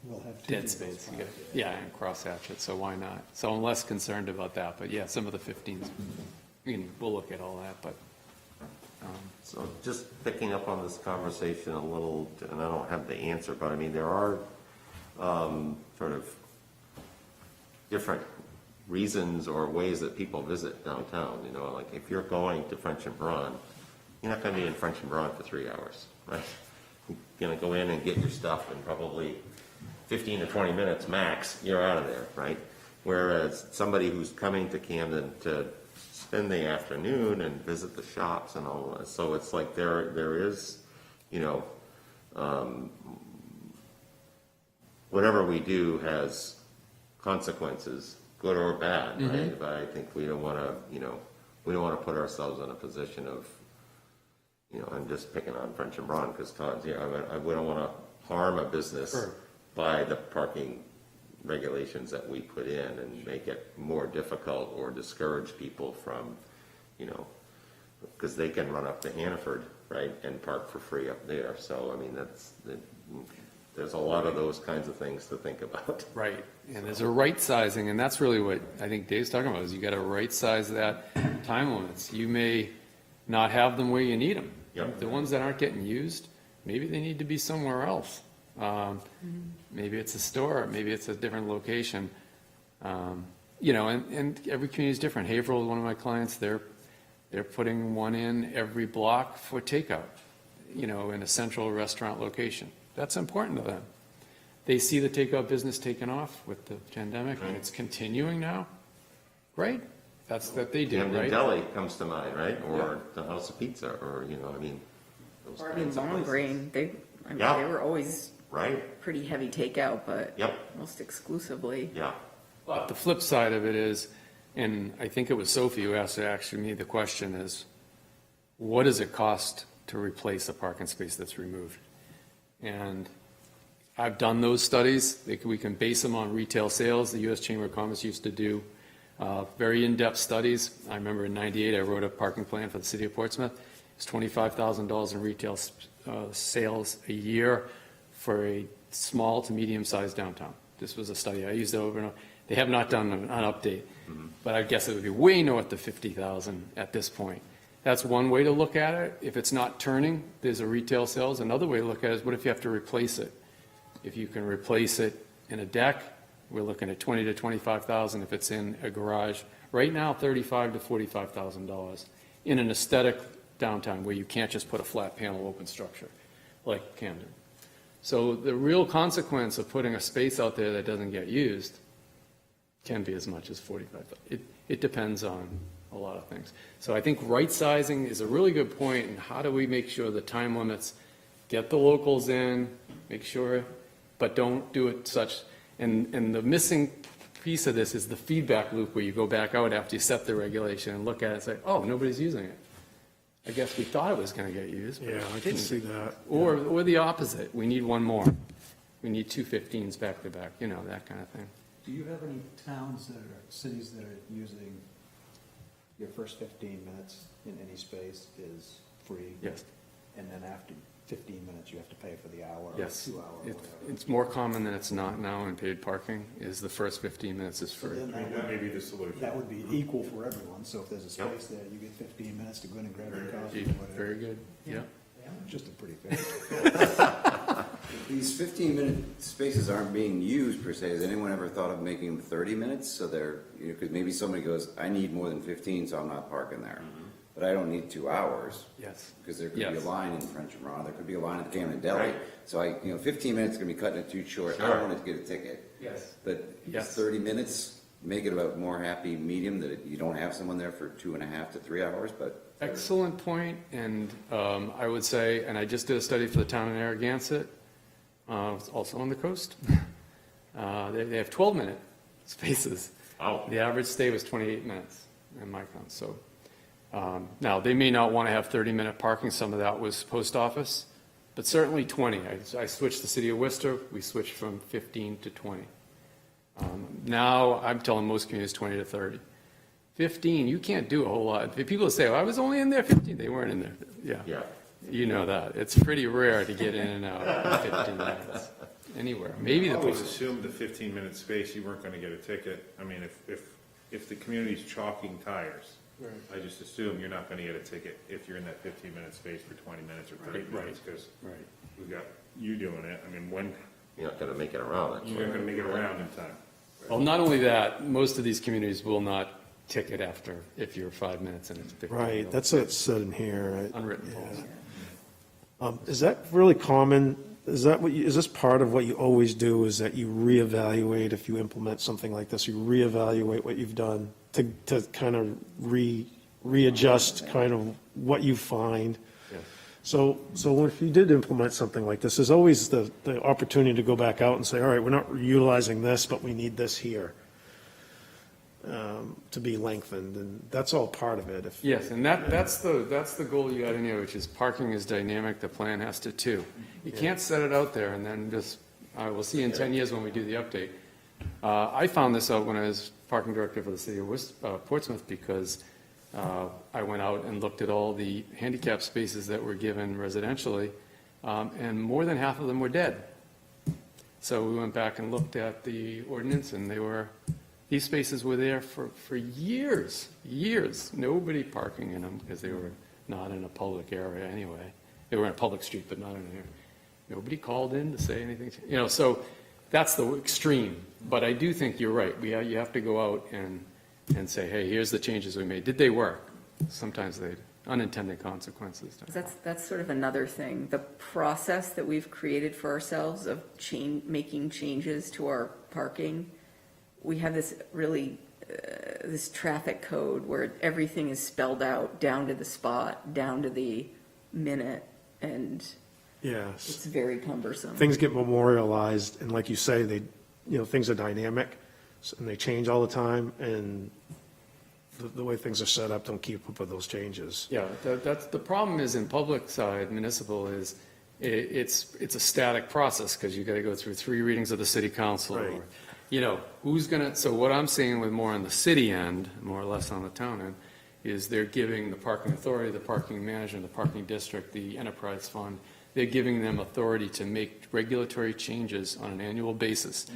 S8: We'll have two
S1: dead
S8: vehicles
S1: space. You
S8: parked.
S1: got- Yeah, and crosshatch it, so why not? So I'm less concerned about that, but yeah, some of the 15s, we'll look at all that, but,
S2: So just picking up on this conversation a little, and I don't have the answer, but I mean, there are sort of different reasons or ways that people visit downtown, you know, like if you're going to French and Braun, you're not gonna be in French and Braun for 3 hours, right? You're gonna go in and get your stuff in probably 15 to 20 minutes max, you're out of there, right? Whereas somebody who's coming to Camden to spend the afternoon and visit the shops and all that, so it's like there is, you know, whatever we do has consequences, good or bad, right? But I think we don't want to, you know, we don't want to put ourselves in a position of, you know, I'm just picking on French and Braun because Todd's here. We don't want to harm a business
S1: Sure.
S2: by the parking regulations that we put in and make it more difficult or discourage people from, you know, because they can run up to Hannaford, right, and park for free up there. So, I mean, there's a lot of those kinds of things to think about.
S1: right. And there's a right sizing, and that's really what I think Dave's talking about, is you got to right size that time limits. You may not have them where you need them.
S2: Yep.
S1: The ones that aren't getting used, maybe they need to be somewhere else. Maybe it's a store, maybe it's a different location. You know, and every community is different. Haverhill is one of my clients, they're putting one in every block for takeout, you know, in a central restaurant location. That's important to them. They see the takeout business taking off with the pandemic, and it's continuing now. Great, that's what they do,
S2: Camden
S1: right?
S2: Deli comes to mind, right? Or the House of Pizza, or, you know, I mean, those
S6: Or I mean,
S2: kinds of
S6: Long
S2: places.
S6: Grain, they
S2: Yeah.
S6: were always
S2: Right?
S6: pretty heavy takeout, but
S2: Yep.
S6: almost exclusively.
S2: Yeah.
S1: But the flip side of it is, and I think it was Sophie who asked actually me the question is, what does it cost to replace a parking space that's removed? And I've done those studies. We can base them on retail sales. The U.S. Chamber of Commerce used to do very in-depth studies. I remember in '98, I wrote a parking plan for the city of Portsmouth. It's $25,000 in retail sales a year for a small to medium-sized downtown. This was a study. I used it over and over. They have not done an update, but I guess it would be way north of 50,000 at this point. That's one way to look at it. If it's not turning, there's a retail sales. Another way to look at it is what if you have to replace it? If you can replace it in a deck, we're looking at 20 to 25,000. If it's in a garage, right now, $35,000 to $45,000 in an aesthetic downtown where you can't just put a flat panel open structure like Camden. So the real consequence of putting a space out there that doesn't get used can be as much as $45,000. It depends on a lot of things. So I think right sizing is a really good point, and how do we make sure the time limits, get the locals in, make sure, but don't do it such, and the missing piece of this is the feedback loop where you go back out after you set the regulation and look at it and say, oh, nobody's using it. I guess we thought it was going to get used. but
S5: Yeah,
S1: it
S5: I can
S1: didn't.
S5: see that.
S1: Or the opposite, we need one more. We need two 15s back to back, you know, that kind of thing.
S8: Do you have any towns that are, cities that are using your first 15 minutes in any space is free?
S1: Yes.
S8: And then after 15 minutes, you have to pay for the hour or
S1: Yes,
S8: 2 hour or whatever?
S1: it's more common than it's not now in paid parking, is the first 15 minutes is
S8: So
S1: free.
S8: then
S4: I mean, that may be the solution.
S8: that would be equal for everyone, so if there's a
S2: Yep.
S8: space there, you get 15 minutes to go in and grab your coffee or
S1: Very
S8: whatever.
S1: good, yeah.
S8: Just a pretty fair.
S9: These 15-minute spaces aren't being used per se. Has anyone ever thought of making them 30 minutes? So they're, you know, because maybe somebody goes, I need more than 15, so I'm not parking there. But I don't need 2 hours.
S1: Yes.
S9: Because there could be a
S1: Yes.
S9: line in French and Raw, there could be a line at the Camden Deli.
S2: Right.
S9: So 15 minutes is gonna be cutting it too short. I
S2: Sure.
S9: don't want to get a ticket.
S1: Yes.
S9: But
S1: Yes.
S9: 30 minutes, make it a more happy medium that you don't have someone there for 2.5 to 3 hours, but.
S1: Excellent point, and I would say, and I just did a study for the town of Narragansett, it's also on the coast. They have 12-minute spaces.
S2: Wow.
S1: The average stay was 28 minutes in my count, so. Now, they may not want to have 30-minute parking, some of that was post office, but certainly 20. I switched the city of Worcester, we switched from 15 to 20. Now, I'm telling most communities 20 to 30. 15, you can't do a whole lot. People say, well, I was only in there 15, they weren't in there. Yeah.
S2: Yeah.
S1: You know that. It's pretty rare to get in and out in 15 minutes. anywhere, maybe
S4: I
S1: the
S4: always
S1: post.
S4: assumed the 15-minute space, you weren't gonna get a ticket. I mean, if the community's chalking tires, I just assume you're not gonna get a ticket if you're in that 15-minute space for 20 minutes or 30 minutes, because
S1: Right.
S4: we've got you doing it. I mean, when,
S2: You're not gonna make it around, that's
S4: you're not gonna make it around in time.
S1: Well, not only that, most of these communities will not ticket after, if you're 5 minutes and it's 15.
S5: Right, that's what it said in here.
S1: Unwritten policy.
S5: Is that really common? Is that what you, is this part of what you always do, is that you reevaluate if you implement something like this? You reevaluate what you've done to kind of readjust kind of what you find?
S1: Yeah.
S5: So if you did implement something like this, there's always the opportunity to go back out and say, all right, we're not utilizing this, but we need this here to be lengthened, and that's all part of it. If-
S1: Yes, and that's the goal you got in here, which is parking is dynamic, the plan has to too. You can't set it out there and then just, we'll see in 10 years when we do the update. I found this out when I was parking director for the city of Portsmouth, because I went out and looked at all the handicap spaces that were given residentially, and more than half of them were dead. So we went back and looked at the ordinance, and these spaces were there for years, nobody parking in them, because they were not in a public area anyway. They were in a public street, but not in an area. Nobody called in to say anything, so that's the extreme. But I do think you're right, you have to go out and say, hey, here's the changes we made. Did they work? Sometimes they, unintended consequences.
S6: That's sort of another thing, the process that we've created for ourselves of making changes to our parking. We have this really, this traffic code where everything is spelled out down to the spot, down to the minute, and
S5: Yes.
S6: it's very cumbersome.
S5: Things get memorialized, and like you say, things are dynamic, and they change all the time, and the way things are set up don't keep up with those changes.
S1: Yeah, that's, the problem is in public side, municipal, is it's a static process, because you got to go through 3 readings of the city council.
S5: Right.
S1: Or, who's gonna, so what I'm seeing with more on the city end, more or less on the town end, is they're giving the parking authority, the parking manager, the parking district, the enterprise fund, they're giving them authority to make regulatory changes on an annual basis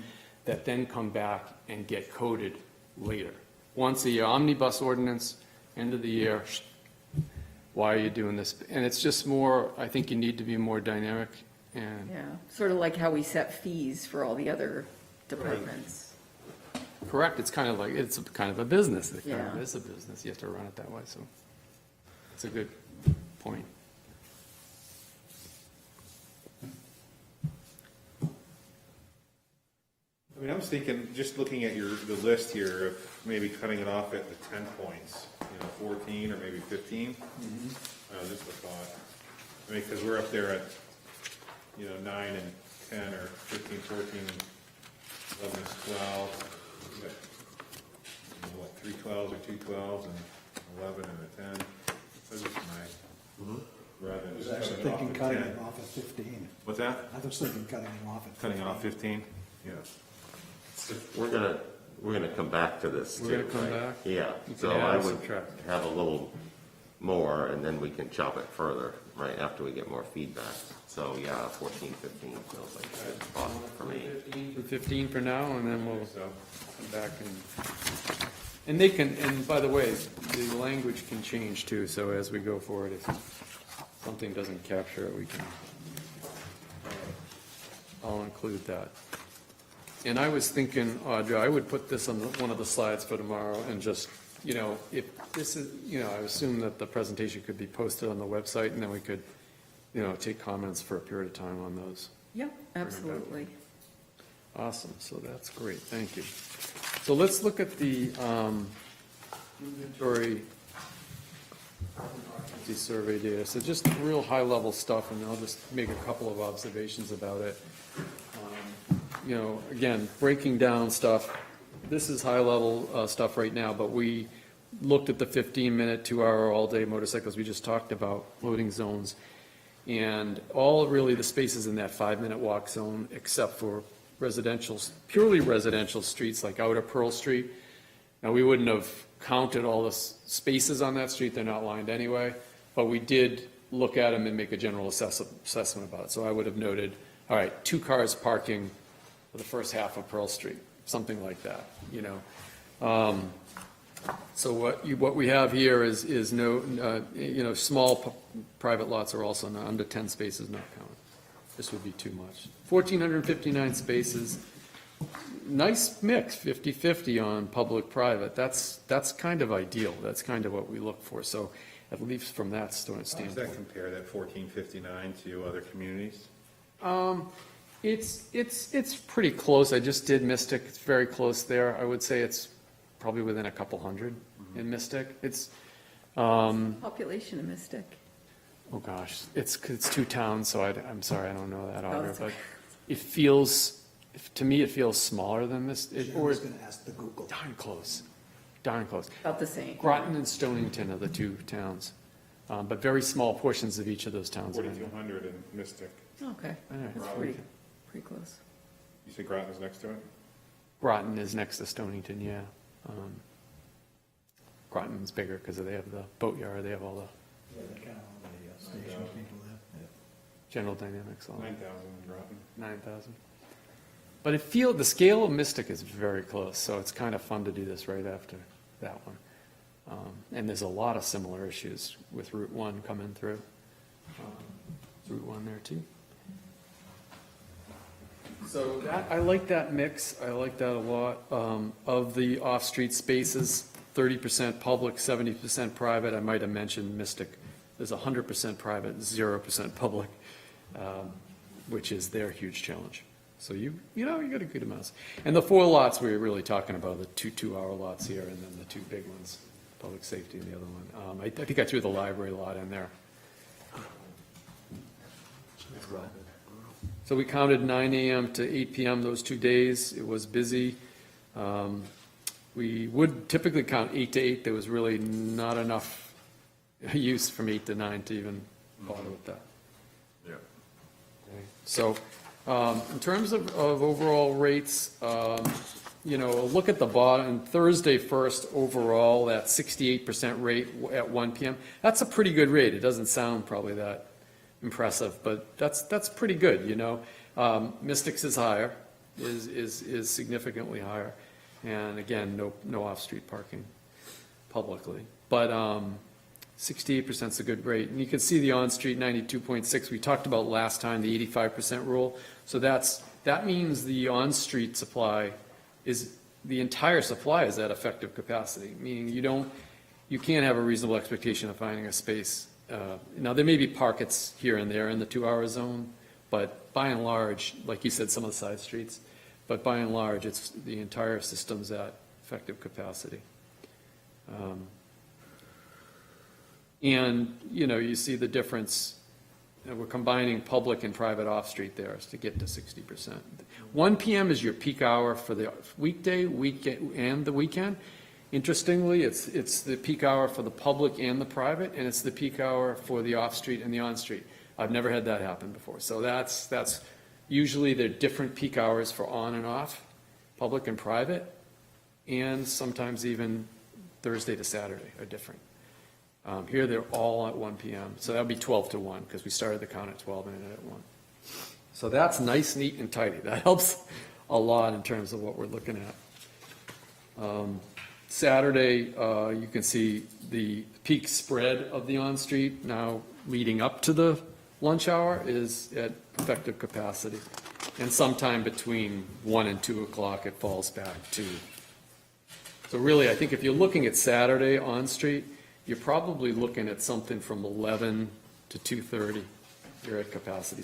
S1: that then come back and get coded later. Once a year, omnibus ordinance, end of the year, why are you doing this? And it's just more, I think you need to be more dynamic and,
S6: Yeah, sort of like how we set fees for all the other departments.
S1: correct, it's kind of like, it's kind of a business. It kind of
S6: Yeah.
S1: is a business, you have to run it that way, so it's a good point.
S4: I mean, I was thinking, just looking at the list here, of maybe cutting it off at the 10 points, 14 or maybe 15. Just a thought. I mean, because we're up there at, 9 and 10 or 15, 14, 11 and 12. We got, what, 3 12s or 2 12s and 11 and a 10. That's just nice. Rather than
S8: I was
S4: just
S8: actually
S4: cutting it off
S8: thinking
S4: at
S8: cutting
S4: 10.
S8: it off at 15.
S4: What's that?
S8: I was thinking cutting it off at 15.
S4: Cutting it off 15? Yeah.
S2: We're gonna come back to this too.
S1: We're gonna come
S2: right?
S1: back?
S2: Yeah,
S1: You can
S2: so
S1: add
S2: I
S1: or
S2: would
S1: subtract.
S2: have a little more, and then we can chop it further, right, after we get more feedback. So, yeah, 14, 15 feels like a good spot for me.
S1: 15 for now, and then we'll
S4: So,
S1: come back and they can, and by the way, the language can change too, so as we go forward, if something doesn't capture it, we can, I'll include that. And I was thinking, Audra, I would put this on one of the slides for tomorrow, and just, if this is, I assume that the presentation could be posted on the website, and then we could, take comments for a period of time on those.
S6: Yep, absolutely.
S1: Awesome, so that's great, thank you. So let's look at the inventory occupancy survey data. So just real high-level stuff, and I'll just make a couple of observations about it. Again, breaking down stuff, this is high-level stuff right now, but we looked at the 15-minute, 2-hour, all-day motorcycles we just talked about, loading zones, and all really the spaces in that 5-minute walk zone, except for residential, purely residential streets like Outer Pearl Street. Now, we wouldn't have counted all the spaces on that street, they're not lined anyway, but we did look at them and make a general assessment about it. So I would have noted all right, 2 cars parking for the first half of Pearl Street, something like that, you know. So what we have here is no, you know, small private lots are also not, under 10 spaces not counted. This would be too much. 1,459 spaces, nice mix, 50/50 on public-private. That's kind of ideal. That's kind of what we look for. So at least from that
S4: How does that
S1: standpoint.
S4: compare, that 1459, to other communities?
S1: It's pretty close. I just did Mystic. It's very close there. I would say it's probably within a couple hundred in Mystic. It's,
S6: Population of Mystic.
S1: oh gosh, it's 2 towns, so I'm sorry, I don't know that order,
S6: that's
S1: but
S6: okay.
S1: it feels, to me, it feels smaller than this,
S8: I
S1: or
S8: was gonna ask the Google.
S1: darn close, darn close.
S6: About the same.
S1: Groton and Stonington are the 2 towns, but very small portions of each of those towns. are in there.
S4: 4,200 in Mystic.
S6: Okay,
S1: All right.
S6: that's pretty close.
S4: You said Groton's next to it?
S1: Groton is next to Stonington, yeah. Groton's bigger because they have the boatyard, they have all the
S8: Yeah, they count all the station people there. Yeah.
S1: General Dynamics, all
S4: 9,000 in Groton.
S1: 9,000. But the scale of Mystic is very close, so it's kind of fun to do this right after that one. And there's a lot of similar issues with Route 1 coming through. Route 1 there too. So I like that mix, I like that a lot. Of the off-street spaces, 30% public, 70% private. I might have mentioned Mystic, there's 100% private, 0% public, which is their huge challenge. So you got a good amount. And the 4 lots we were really talking about, the 2-hour lots here, and then the 2 big ones, public safety and the other one. I think I threw the library lot in there. So we counted 9 AM to 8 PM those 2 days. It was busy. We would typically count 8 to 8. There was really not enough use from 8 to 9 to even bother with that.
S4: Yeah.
S1: So in terms of overall rates, look at the bottom, Thursday first overall, that 68% rate at 1 PM. That's a pretty good rate. It doesn't sound probably that impressive, but that's pretty good, you know. Mystics is higher, is significantly higher. And again, no off-street parking publicly. But 68% is a good rate. And you can see the on-street 92.6, we talked about last time, the 85% rule. So that means the on-street supply the entire supply is at effective capacity, meaning you can't have a reasonable expectation of finding a space. Now, there may be pockets here and there in the 2-hour zone, but by and large, like you said, some of the side streets, but by and large, it's the entire system's at effective capacity. And, you see the difference, we're combining public and private off-street there to get to 60%. 1 PM is your peak hour for the weekday, weekend, and the weekend. Interestingly, it's the peak hour for the public and the private, and it's the peak hour for the off-street and the on-street. I've never had that happen before. So that's usually they're different peak hours for on and off, public and private, and sometimes even Thursday to Saturday are different. Here, they're all at 1 PM, so that'll be 12 to 1, because we started the count at 12 and ended at 1. So that's nice, neat, and tidy. That helps a lot in terms of what we're looking at. Saturday, you can see the peak spread of the on-street now leading up to the lunch hour is at effective capacity. And sometime between 1 and 2 o'clock, it falls back to. So really, I think if you're looking at Saturday on-street, you're probably looking at something from 11 to 2:30. You're at capacity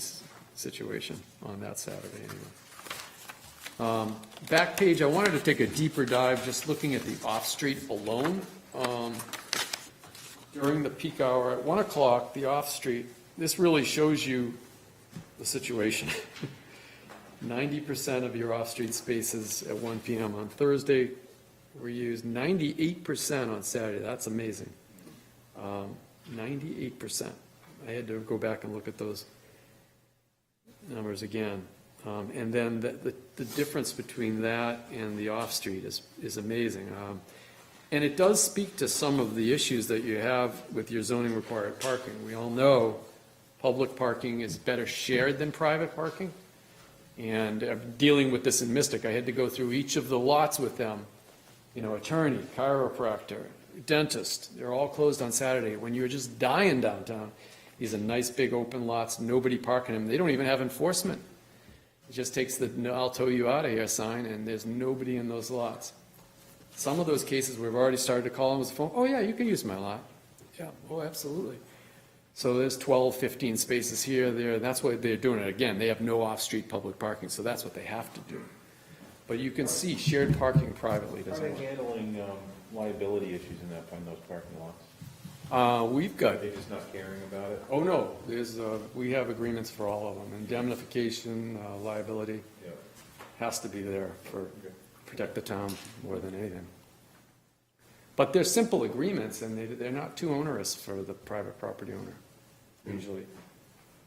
S1: situation on that Saturday anyway. Back page, I wanted to take a deeper dive, just looking at the off-street alone. During the peak hour at 1 o'clock, the off-street, this really shows you the situation. 90% of your off-street spaces at 1 PM on Thursday were used, 98% on Saturday. That's amazing. 98%. I had to go back and look at those numbers again. And then the difference between that and the off-street is amazing. And it does speak to some of the issues that you have with your zoning required parking. We all know public parking is better shared than private parking. And dealing with this in Mystic, I had to go through each of the lots with them. You know, attorney, chiropractor, dentist, they're all closed on Saturday. When you're just dying downtown, these are nice big open lots, nobody parking them. They don't even have enforcement. It just takes the "I'll tow you out of here" sign, and there's nobody in those lots. Some of those cases, we've already started to call them with the phone, "Oh, yeah, you can use my lot." Yeah, oh, absolutely. So there's 12, 15 spaces here, there, that's why they're doing it. Again, they have no off-street public parking, so that's what they have to do. But you can see shared parking privately
S4: How are
S1: doesn't
S4: they
S1: work.
S4: handling liability issues in those parking lots?
S1: We've got,
S4: Are they just not caring about it?
S1: oh, no, we have agreements for all of them. Indemnification, liability
S4: Yeah.
S1: has to be there for, protect the town more than anything. But they're simple agreements, and they're not too onerous for the private property owner, usually.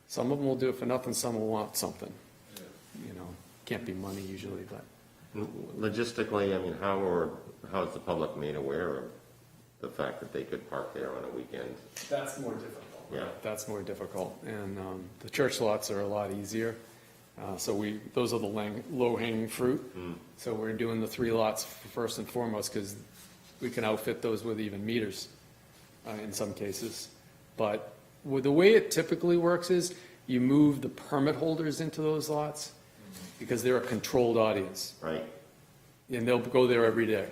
S1: Some of them will do it for nothing, some will want something. You know, can't be money usually, but.
S2: Logistically, I mean, how is the public made aware of the fact that they could park there on a weekend?
S1: That's more difficult.
S2: Yeah.
S1: That's more difficult, and the church lots are a lot easier. So those are the low-hanging fruit. So we're doing the 3 lots first and foremost, because we can outfit those with even meters in some cases. But the way it typically works is you move the permit holders into those lots, because they're a controlled audience,
S2: Right?
S1: and they'll go there every day.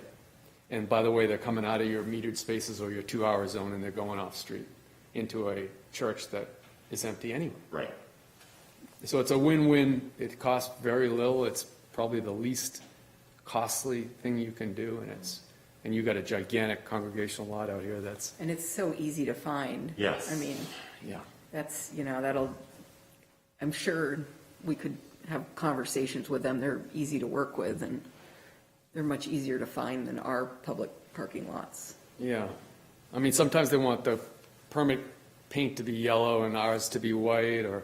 S1: And by the way, they're coming out of your metered spaces or your 2-hour zone, and they're going off-street into a church that is empty anyway.
S2: Right.
S1: So it's a win-win. It costs very little. It's probably the least costly thing you can do, and you've got a gigantic congregational lot out here that's,
S6: And it's so easy to find.
S2: Yes.
S6: I mean,
S1: yeah.
S6: that's, I'm sure we could have conversations with them. They're easy to work with, and they're much easier to find than our public parking lots.
S1: Yeah. I mean, sometimes they want the permit paint to be yellow and ours to be white, or,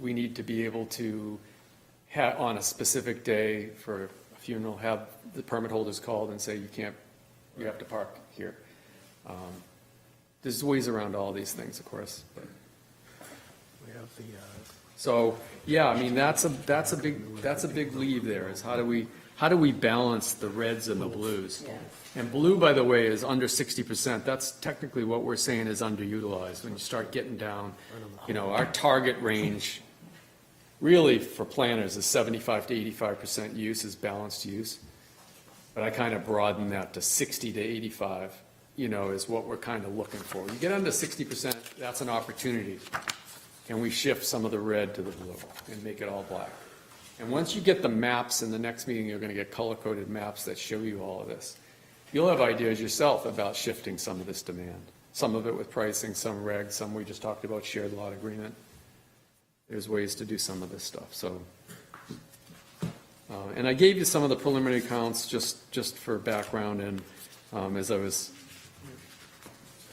S1: we need to be able to on a specific day for a funeral, have the permit holders called and say, you have to park here. There's ways around all these things, of course, but.
S5: We have the,
S1: So, yeah, I mean, that's a big lead there, is how do we balance the reds and the blues?
S6: Yeah.
S1: And blue, by the way, is under 60%. That's technically what we're saying is underutilized. When you start getting down, our target range really for planners is 75 to 85% use is balanced use. But I kind of broaden that to 60 to 85, is what we're kind of looking for. You get under 60%, that's an opportunity. Can we shift some of the red to the blue and make it all black? And once you get the maps, in the next meeting, you're going to get color-coded maps that show you all of this. You'll have ideas yourself about shifting some of this demand. Some of it with pricing, some regs, some we just talked about shared lot agreement. There's ways to do some of this stuff, so. And I gave you some of the preliminary counts just for background, and as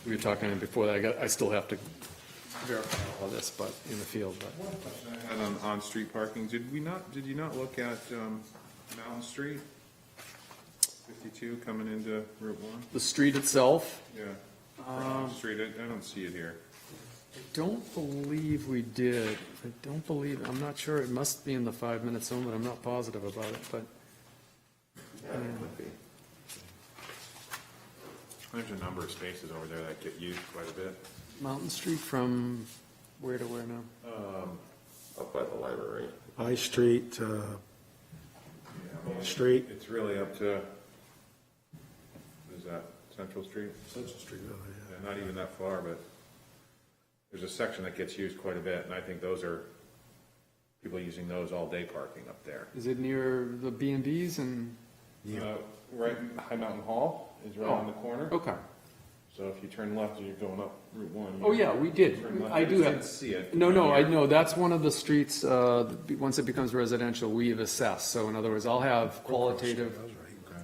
S1: we were talking before that, I still have to verify all of this, but in the field, but.
S4: One question I had on street parking, did you not look at Mountain Street? 52 coming into Route 1?
S1: The street itself,
S4: Yeah. Mountain Street, I don't see it here.
S1: I don't believe we did. I'm not sure. It must be in the 5-minute zone, but I'm not positive about it, but.
S2: Yeah, it would be.
S4: There's a number of spaces over there that get used quite a bit.
S1: Mountain Street from where to where now?
S2: Up by the library.
S5: High Street, Street.
S4: It's really up to, what is that, Central Street?
S5: Central Street, oh,
S4: Yeah, not even that far, but there's a section that gets used quite a bit, and I think those are, people using those all day parking up there.
S1: Is it near the B&Bs and?
S4: Right, High Mountain Hall is right on the corner.
S1: Okay.
S4: So if you turn left, you're going up Route 1.
S1: Oh, yeah, we did.
S4: Turn left.
S1: I do
S4: just
S1: have.
S4: didn't see it.
S1: No, I
S4: Here.
S1: know, that's one of the streets, once it becomes residential, we've assessed. So in other words, I'll have qualitative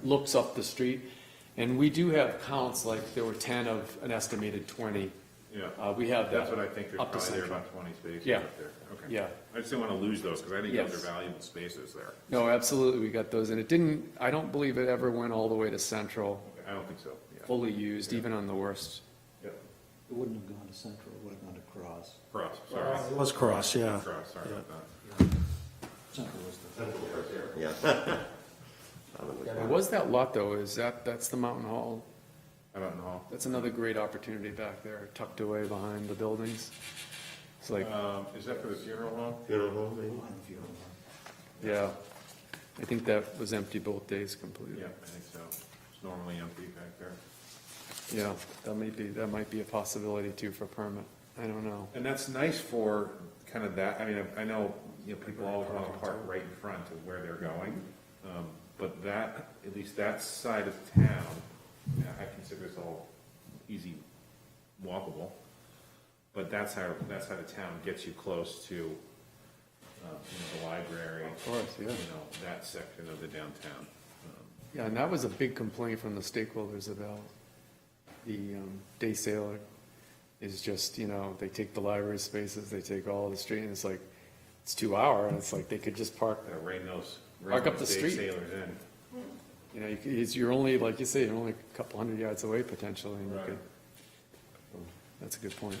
S1: looks up the street, and we do have counts, like there were 10 of an estimated 20.
S4: Yeah.
S1: We have that.
S4: That's what I think, there's
S1: up to
S4: probably there
S1: Central.
S4: about 20 spaces
S1: Yeah.
S4: up there. Okay.
S1: Yeah.
S4: I just didn't want to lose those, because I think those
S1: Yes.
S4: are valuable spaces there.
S1: No, absolutely, we got those, and I don't believe it ever went all the way to Central,
S4: I don't think so, yeah.
S1: fully used, even on the worst.
S4: Yep.
S8: It wouldn't have gone to Central, it would have gone to Cross.
S4: Cross, sorry.
S5: It was Cross, yeah.
S4: Cross, sorry about that.
S8: Central was the.
S2: Yeah.
S1: There was that lot though, that's the Mountain Hall.
S4: How about in the hall?
S1: That's another great opportunity back there, tucked away behind the buildings. It's like,
S4: Is that for the funeral home?
S2: Funeral home, maybe?
S1: yeah, I think that was empty both days completely.
S4: Yeah, I think so. It's normally empty back there.
S1: Yeah, that might be a possibility too for permit. I don't know.
S4: And that's nice for kind of that, I mean, I know, people always want to park right in front of where they're going. But that, at least that side of town, I consider this all easy walkable. But that's how the town gets you close to, the library.
S1: Of course, yeah.
S4: That section of the downtown.
S1: Yeah, and that was a big complaint from the stakeholders about the day sailor is just, they take the library spaces, they take all of the street, and it's like, it's 2 hour, and it's like they could just park,
S4: Rein those
S1: Park up the
S4: day
S1: street.
S4: sailors in.
S1: you're only, like you say, you're only a couple hundred yards away potentially, and you
S4: Right.
S1: could, that's a good point.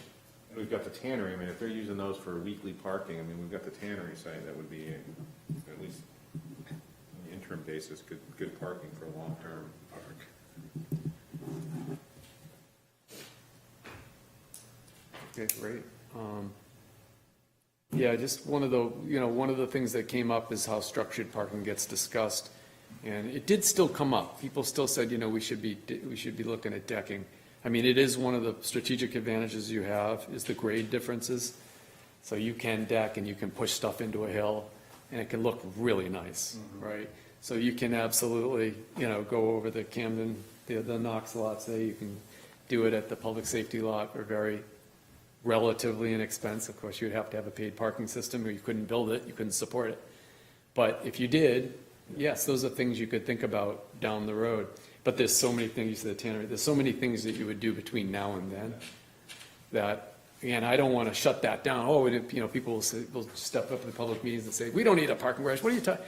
S4: And we've got the tannery, I mean, if they're using those for weekly parking, I mean, we've got the tannery site, that would be, at least on the interim basis, good parking for a long-term park.
S1: Okay, great. Yeah, just one of the things that came up is how structured parking gets discussed. And it did still come up. People still said, we should be looking at decking. I mean, it is one of the strategic advantages you have is the grade differences. So you can deck and you can push stuff into a hill and it can look really nice, right? So you can absolutely, go over the Camden, the Knox lot, say you can do it at the public safety lot or very relatively inexpensive. Of course, you'd have to have a paid parking system or you couldn't build it, you couldn't support it. But if you did, yes, those are things you could think about down the road. But there's so many things, you said Tanner, there's so many things that you would do between now and then that, again, I don't want to shut that down. People will step up in the public meetings and say, we don't need a parking garage. What are you talking?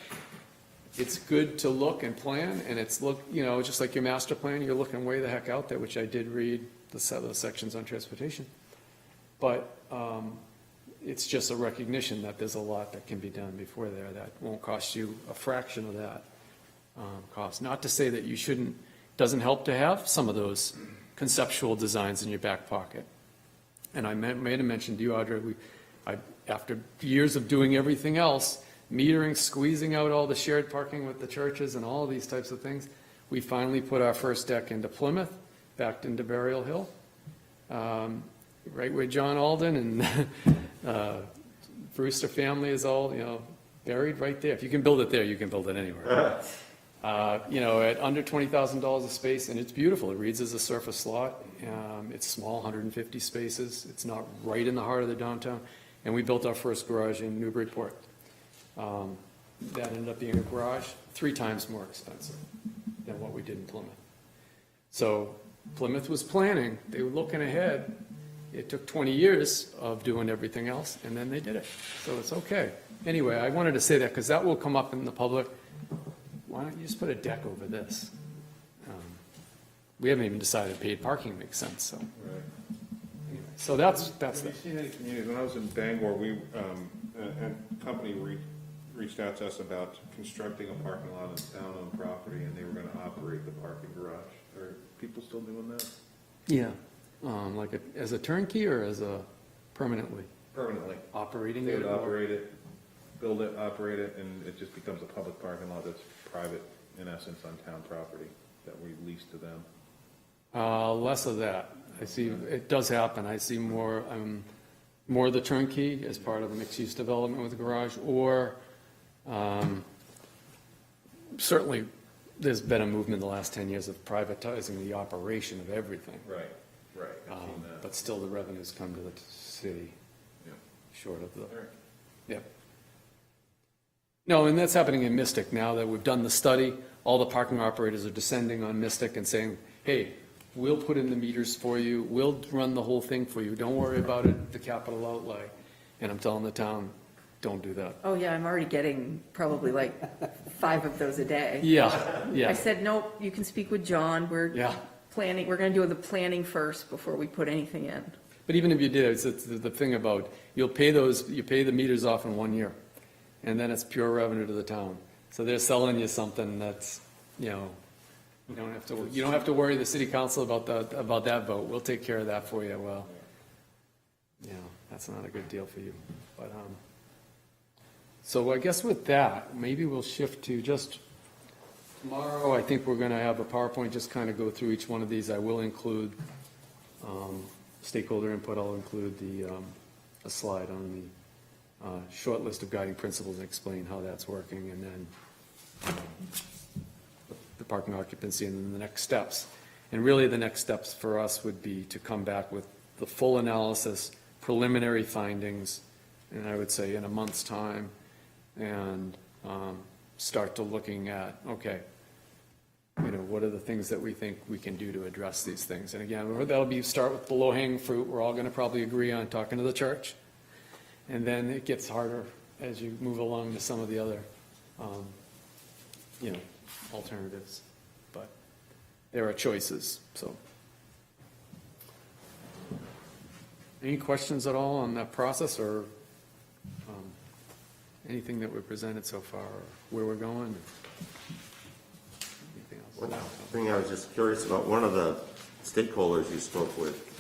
S1: It's good to look and plan, and it's just like your master plan, you're looking way the heck out there, which I did read those sections on transportation. But it's just a recognition that there's a lot that can be done before there that won't cost you a fraction of that cost. Not to say that you shouldn't, doesn't help to have some of those conceptual designs in your back pocket. And I made a mention to you, Audrey, after years of doing everything else, metering, squeezing out all the shared parking with the churches and all these types of things, we finally put our first deck into Plymouth, back into Burial Hill. Right where John Alden and Brewster family is all, buried right there. If you can build it there, you can build it anywhere. At under $20,000 a space, and it's beautiful. It reads as a surface lot. It's small, 150 spaces. It's not right in the heart of the downtown. And we built our first garage in Newburyport. That ended up being a garage 3 times more expensive than what we did in Plymouth. So Plymouth was planning. They were looking ahead. It took 20 years of doing everything else, and then they did it. So it's okay. Anyway, I wanted to say that because that will come up in the public. Why don't you just put a deck over this? We haven't even decided paid parking makes sense, so.
S4: Right.
S1: Anyway, so that's
S4: Have
S1: that.
S4: you seen any communities, when I was in Bangor, a company reached out to us about constructing a parking lot on town-owned property, and they were gonna operate the parking garage. Are people still doing that?
S1: Yeah. As a turnkey or as a permanently
S4: Permanently.
S1: operating
S4: They
S1: it?
S4: would
S1: or-
S4: operate it, build it, operate it, and it just becomes a public parking lot that's private, in essence, on town property that we lease to them.
S1: Less of that. I see, it does happen. I see more of the turnkey as part of the mixed-use development with the garage, or certainly, there's been a movement in the last 10 years of privatizing the operation of everything.
S4: Right. I've seen that.
S1: But still, the revenues come to the city,
S4: Yeah.
S1: short of the,
S4: All right.
S1: yeah. No, and that's happening in Mystic now that we've done the study. All the parking operators are descending on Mystic and saying, hey, we'll put in the meters for you, we'll run the whole thing for you, don't worry about it, the capital outlay. And I'm telling the town, don't do that.
S6: Oh, yeah, I'm already getting probably like 5 of those a day.
S1: Yeah,
S6: I
S1: yeah,
S6: said, nope, you can speak with John. We're
S1: yeah.
S6: planning, we're going to do the planning first before we put anything in.
S1: But even if you did, it's the thing about, you pay the meters off in 1 year, and then it's pure revenue to the town. So they're selling you something that's, you know, you don't have to worry the city council about that vote. We'll take care of that for you. Well, you know, that's not a good deal for you. But, so I guess with that, maybe we'll shift to just, tomorrow, I think we're gonna have a PowerPoint, just kind of go through each one of these. I will include, stakeholder input. I'll include a slide on the, short list of guiding principles and explain how that's working, and then, the parking occupancy and then the next steps. And really, the next steps for us would be to come back with the full analysis, preliminary findings, and I would say in a month's time, and start to looking at, okay, you know, what are the things that we think we can do to address these things? And again, that'll be, start with the low-hanging fruit. We're all going to probably agree on talking to the church. And then it gets harder as you move along to some of the other, you know, alternatives. But there are choices, so. Any questions at all on that process, or anything that we've presented so far, or where we're going? Anything else?
S2: One thing I was just curious about, one of the stakeholders you spoke with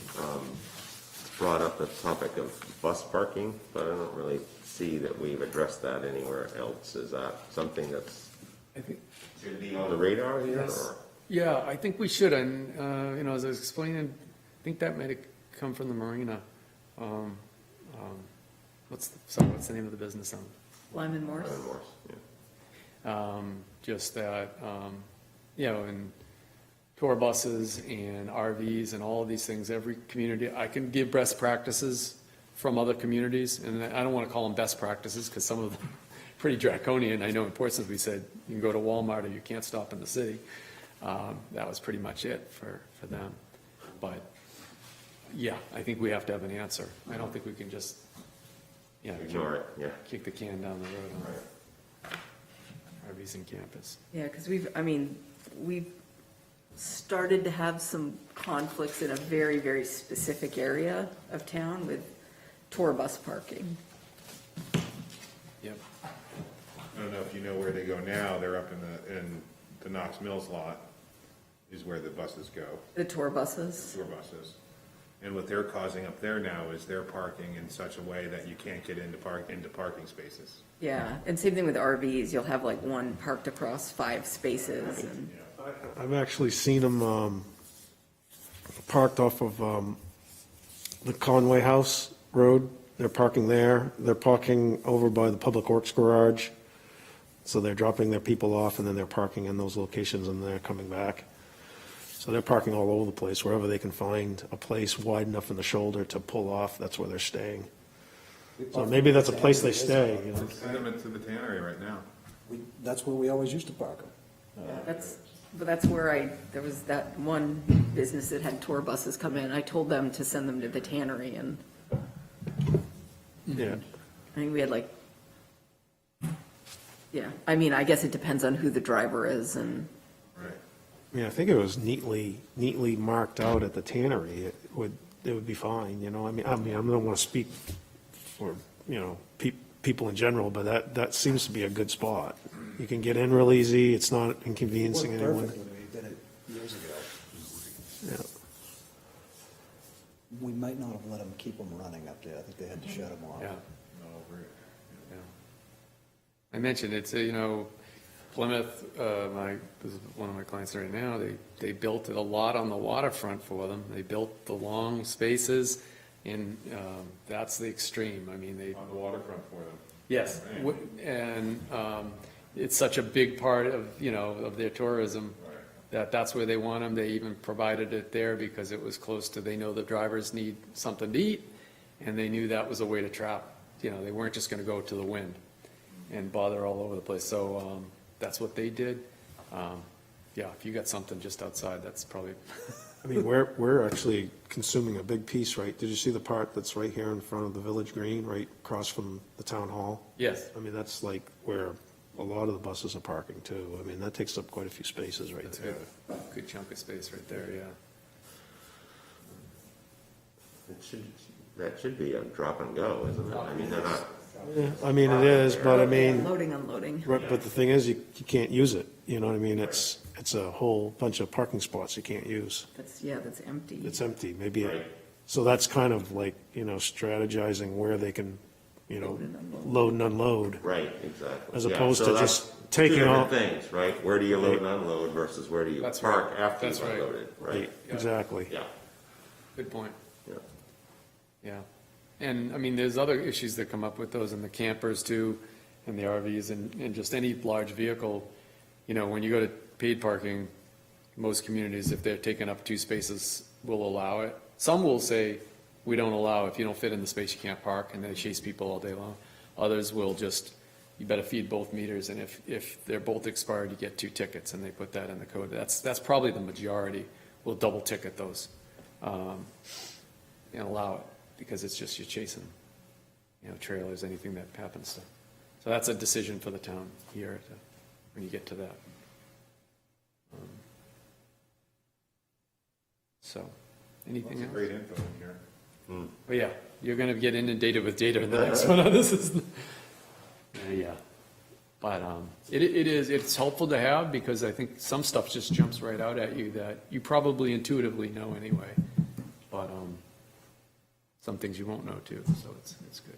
S2: brought up the topic of bus parking, but I don't really see that we've addressed that anywhere else. Is that something that's,
S1: I think,
S2: should be on the radar here?
S1: Yes.
S2: Or?
S1: Yeah, I think we should, and, you know, as I was explaining, I think that might have come from the marina. What's the name of the business on?
S6: Lyman Morse?
S2: Yeah.
S1: Just that, you know, and tour buses and RVs and all of these things, every community, I can give best practices from other communities, and I don't want to call them best practices, because some of them are pretty draconian. I know in Portsmouth, we said, you can go to Walmart or you can't stop in the city. That was pretty much it for them. But, yeah, I think we have to have an answer. I don't think we can just,
S2: Ignore it, yeah.
S1: kick the can down the road on RVs in campus.
S6: Yeah, because we've started to have some conflicts in a very, very specific area of town with tour bus parking.
S1: Yep.
S4: I don't know if you know where they go now, they're up in the Knox Mills lot is where the buses go,
S6: The tour buses.
S4: tour buses. And what they're causing up there now is they're parking in such a way that you can't get into parking spaces.
S6: Yeah, and same thing with RVs. You'll have like one parked across 5 spaces. And
S5: I've actually seen them parked off of the Conway House Road. They're parking there. They're parking over by the Public Works Garage. So they're dropping their people off, and then they're parking in those locations, and they're coming back. So they're parking all over the place. Wherever they can find a place wide enough in the shoulder to pull off, that's where they're staying. So maybe that's a place they stay, you know.
S4: Send them into the tannery right now.
S8: That's where we always used to park them.
S6: that's where there was that one business that had tour buses come in. I told them to send them to the tannery, and
S5: Yeah.
S6: I think we had like, yeah, I mean, I guess it depends on who the driver is, and
S4: Right.
S5: Yeah, I think it was neatly marked out at the tannery. It would be fine, you know. I mean, I don't want to speak for, you know, people in general, but that seems to be a good spot. You can get in real easy. It's not inconveniencing
S8: Worked
S5: anyone.
S8: perfect when we did it years ago.
S5: Yeah.
S8: We might not have let them keep them running up there. I think they had to shut them off.
S1: Yeah.
S4: No, over it.
S1: Yeah. I mentioned it's, you know, Plymouth, this is one of my clients right now, they built a lot on the waterfront for them. They built the long spaces, and that's the extreme. I mean, they.
S4: On the waterfront for them.
S1: Yes, and it's such a big part of, you know, of their tourism, that's where they want them. They even provided it there because it was close to, they know the drivers need something to eat, and they knew that was a way to trap, you know, they weren't just gonna go to the wind and bother all over the place. So that's what they did. Yeah, if you got something just outside, that's probably,
S5: I mean, we're actually consuming a big piece, right? Did you see the part that's right here in front of the Village Green, right across from the town hall?
S1: yes.
S5: I mean, that's like where a lot of the buses are parking too. I mean, that takes up quite a few spaces right
S1: That's
S5: there.
S1: good chunk of space right there, yeah.
S2: That should be a drop and go, isn't it? I mean, they're not,
S5: Yeah, I mean, it is, but I mean,
S6: Loading, unloading.
S5: right, but the thing is, you can't use it, you know what I mean? It's a whole bunch of parking spots you can't use.
S6: That's empty.
S5: It's empty, maybe,
S2: Right.
S5: so that's kind of like, strategizing where they can,
S6: Load and unload.
S5: load and unload.
S2: right, exactly.
S5: As
S2: Yeah,
S5: opposed
S2: so
S5: to
S2: that's
S5: just taking
S2: two
S5: off-
S2: different things, right? Where do you load and unload versus where do you
S1: That's
S2: park
S1: right.
S2: after
S1: That's
S2: you've
S1: right.
S2: unloaded, right?
S5: Exactly.
S2: Yeah,
S1: Good point.
S2: yeah.
S1: Yeah. And I mean, there's other issues that come up with those in the campers too, and the RVs and just any large vehicle. When you go to paid parking, most communities, if they're taking up 2 spaces, will allow it. Some will say, we don't allow, if you don't fit in the space, you can't park, and they chase people all day long. Others will just, you better feed both meters, and if they're both expired, you get 2 tickets, and they put that in the code. That's probably the majority, will double ticket those, and allow it, because it's just, you're chasing, trailers, anything that happens to. So that's a decision for the town here, when you get to that. So, anything else?
S4: Great info in here.
S1: But yeah, you're gonna get inundated with data in the next one. This is, yeah. But, it's helpful to have, because I think some stuff just jumps right out at you that you probably intuitively know anyway. But, some things you won't know too, so it's good.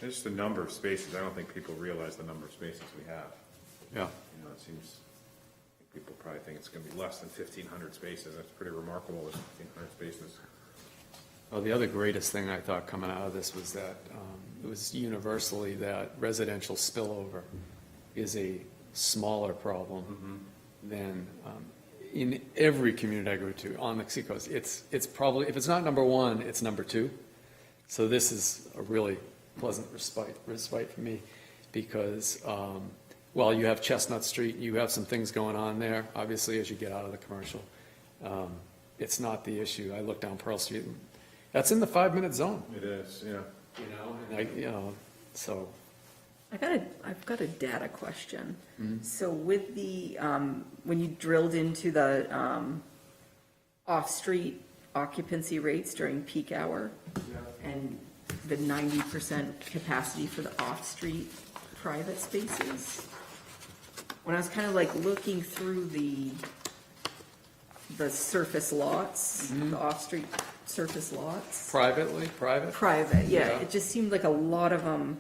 S4: It's just the number of spaces. I don't think people realize the number of spaces we have.
S1: Yeah.
S4: It seems, people probably think it's gonna be less than 1,500 spaces. That's pretty remarkable, with 1,500 spaces.
S1: Well, the other greatest thing I thought coming out of this was that it was universally that residential spillover is a smaller problem than in every community I go to on the seacoast. It's probably, if it's not number 1, it's number 2. So this is a really pleasant respite for me, because while you have Chestnut Street, you have some things going on there, obviously, as you get out of the commercial. It's not the issue. I look down Pearl Street, and that's in the 5-minute zone,
S4: It is, yeah.
S1: and so.
S6: I've got a data question. So with the, when you drilled into the off-street occupancy rates during peak hour, and the 90% capacity for the off-street private spaces, when I was kind of like looking through the surface lots, the off-street surface lots.
S1: Private?
S6: Private, yeah,
S1: Yeah.
S6: it just seemed like a lot of them,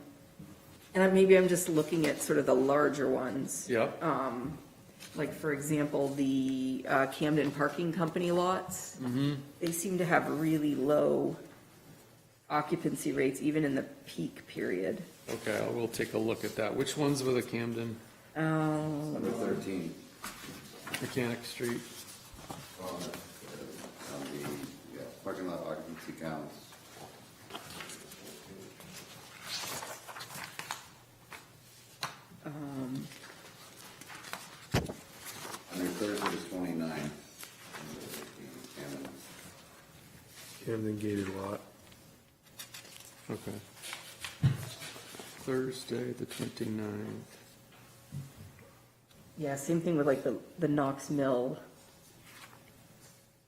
S6: and maybe I'm just looking at sort of the larger ones.
S1: Yep.
S6: Like, for example, the Camden Parking Company lots. They seem to have really low occupancy rates, even in the peak period.
S1: Okay, I will take a look at that. Which ones were the Camden
S9: Number 13,
S1: Mechanic Street?
S9: on the parking lot occupancy counts. Under Thursday is 29.
S5: Camden gated lot.
S1: Okay. Thursday, the 29th.
S6: Yeah, same thing with like the Knox Mill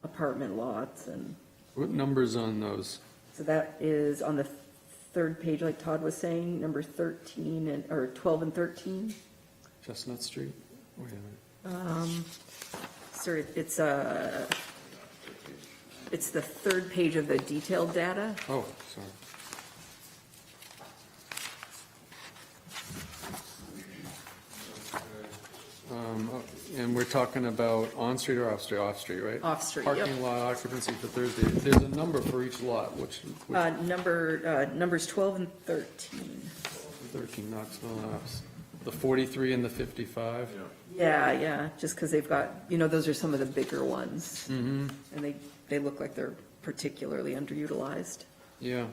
S6: apartment lots, and
S1: What numbers on those?
S6: so that is on the third page, like Todd was saying, number 13 or 12 and 13.
S1: Chestnut Street? Wait a minute.
S6: Sorry, it's the third page of the detailed data.
S1: Oh, sorry. And we're talking about on-street or off-street? Off-street, right?
S6: Off-street, yep.
S1: Parking lot occupancy for Thursday. There's a number for each lot, which
S6: Numbers 12 and 13.
S1: 13 Knoxville Ops. The 43 and the 55?
S6: Yeah, just because they've got, those are some of the bigger ones. And they look like they're particularly underutilized.
S1: Yeah.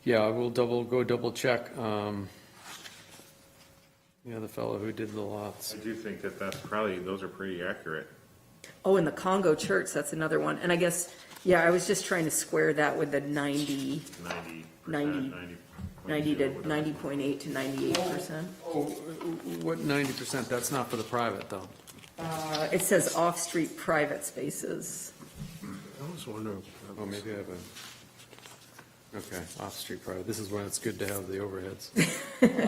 S1: Yeah, I will double check. The fellow who did the lots.
S4: I do think that's probably, those are pretty accurate.
S6: Oh, and the Congo Church, that's another one. And I guess, I was just trying to square that with the 90 to 90.8 to 98%.
S1: Oh, what 90%? That's not for the private, though.
S6: It says off-street private spaces.
S1: I don't
S5: was wondering.
S1: Oh, maybe I have a, okay, off-street private, this is when it's good to have the overheads.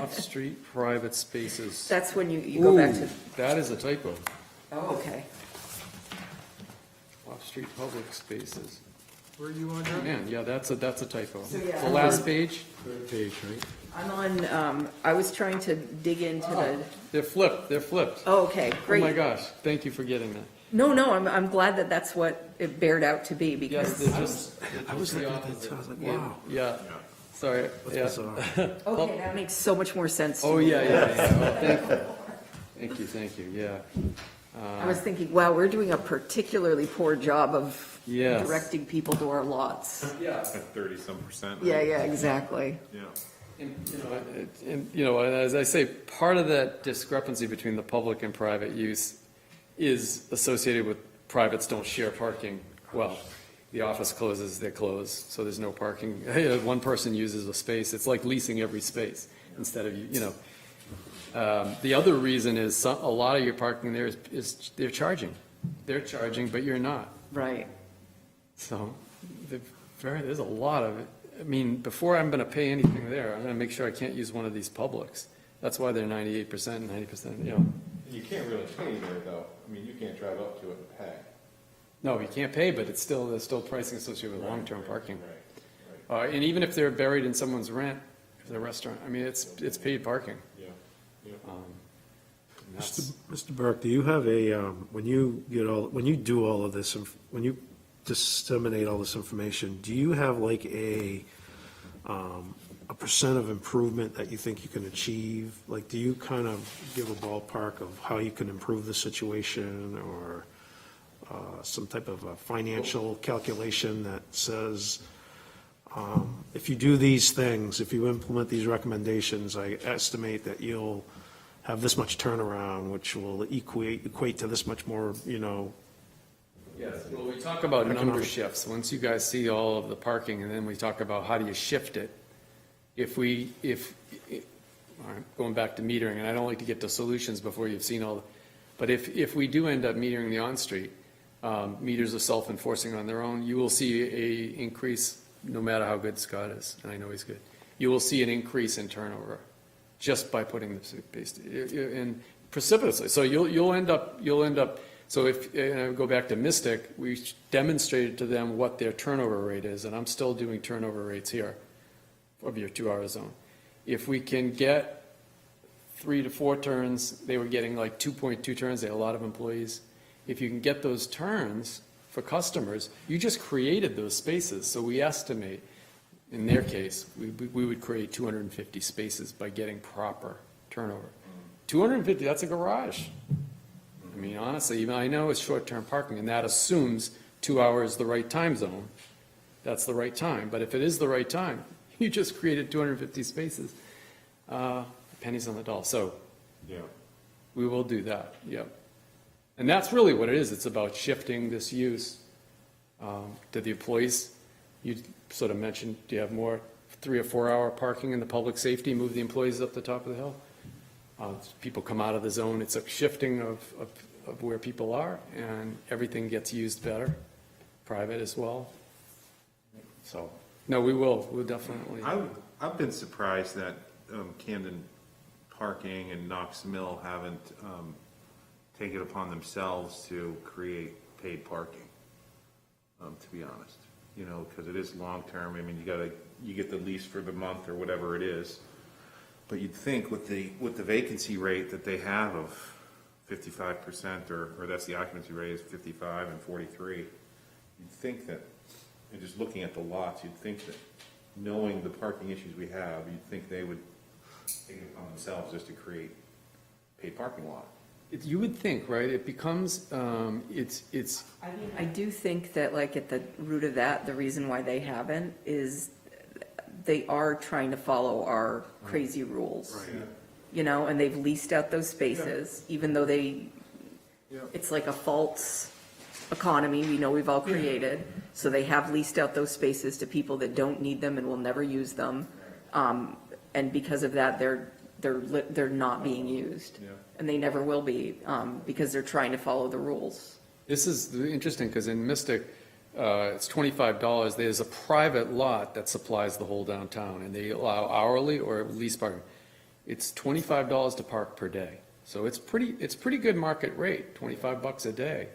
S1: Off-street private spaces.
S6: That's when you go back
S1: Ooh,
S6: to,
S1: that is a typo.
S6: oh, okay.
S1: Off-street public spaces. Where are you on, John? Man, yeah, that's a typo.
S6: So, yeah,
S1: The last page?
S5: Third page, right?
S6: I'm on, I was trying to dig into the,
S1: They're flipped.
S6: oh, okay,
S1: Oh
S6: great.
S1: my gosh, thank you for getting that.
S6: No, I'm glad that that's what it bared out to be,
S1: Yes,
S6: because,
S1: they're just.
S5: I was
S1: the
S5: looking at that,
S1: opposite.
S5: too. I was like,
S1: Yeah,
S5: wow.
S1: Yeah, sorry,
S5: What's
S1: yeah.
S5: bizarre?
S6: okay, that makes so much more sense to
S1: Oh,
S6: me.
S1: yeah. Well, thank you, yeah.
S6: I was thinking, wow, we're doing a particularly poor job of
S1: Yes.
S6: directing people to our lots.
S1: Yeah.
S4: At 30-some%.
S6: Yeah, exactly.
S4: Yeah.
S1: And, as I say, part of that discrepancy between the public and private use is associated with privates don't share parking. Well, the office closes, they close, so there's no parking. One person uses a space, it's like leasing every space instead of, the other reason is a lot of your parking there is they're charging. They're charging, but you're not.
S6: Right.
S1: So there's a lot of it. I mean, before I'm going to pay anything there, I'm going to make sure I can't use one of these publics. That's why they're 98% and 90%,
S4: You can't really pay there, though. I mean, you can't drive up to it and pay.
S1: No, you can't pay, but there's still pricing associated with long-term parking.
S4: Right.
S1: And even if they're buried in someone's rent, if they're a restaurant, I mean, it's paid parking.
S4: Yeah.
S1: And that's-
S5: Mr. Burke, do you have when you do all of this, when you disseminate all this information, do you have like a percent of improvement that you think you can achieve? Like, do you kind of give a ballpark of how you can improve the situation, or some type of a financial calculation that says, if you do these things, if you implement these recommendations, I estimate that you'll have this much turnaround, which will equate to this much more,
S1: Yes, well, we talk about number
S5: Economic.
S1: shifts. Once you guys see all of the parking, and then we talk about how do you shift it. All right, going back to metering, and I don't like to get to solutions before you've seen all, but if we do end up metering the on-street, meters are self-enforcing on their own, you will see a increase, no matter how good Scott is, and I know he's good. You will see an increase in turnover just by putting the space, and precipitously. So you'll end up, so and I go back to Mystic, we demonstrated to them what their turnover rate is, and I'm still doing turnover rates here of your 2-hour zone. If we can get 3 to 4 turns, they were getting like 2.2 turns, they had a lot of employees. If you can get those turns for customers, you just created those spaces. So we estimate, in their case, we would create 250 spaces by getting proper turnover. 250, that's a garage. I mean, honestly, even I know it's short-term parking, and that assumes 2 hours the right time zone. That's the right time, but if it is the right time, you just created 250 spaces. Pennies on the dollar. So
S4: Yeah.
S1: we will do that, yep. And that's really what it is. It's about shifting this use to the employees. You sort of mentioned, do you have more 3 or 4 hour parking in the public safety, move the employees up the top of the hill? People come out of the zone. It's a shifting of where people are, and everything gets used better, private as well. So, no, we'll definitely.
S4: I've been surprised that Camden Parking and Knox Mill haven't taken it upon themselves to create paid parking, to be honest. Because it is long-term. I mean, you get the lease for the month or whatever it is. But you'd think with the vacancy rate that they have of 55%, or that's the occupancy rate is 55 and 43, you'd think that, and just looking at the lots, you'd think that knowing the parking issues we have, you'd think they would take it upon themselves just to create paid parking lot.
S1: You would think, right? It becomes, it's,
S6: I mean, I do think that like at the root of that, the reason why they haven't is they are trying to follow our crazy rules. And they've leased out those spaces, even though it's like a false economy we've all created. So they have leased out those spaces to people that don't need them and will never use them. And because of that, they're not being used. And they never will be, because they're trying to follow the rules.
S1: this is interesting, because in Mystic, it's $25. There's a private lot that supplies the whole downtown, and they allow hourly or lease parking. It's $25 to park per day. So it's pretty good market rate, $25 a day,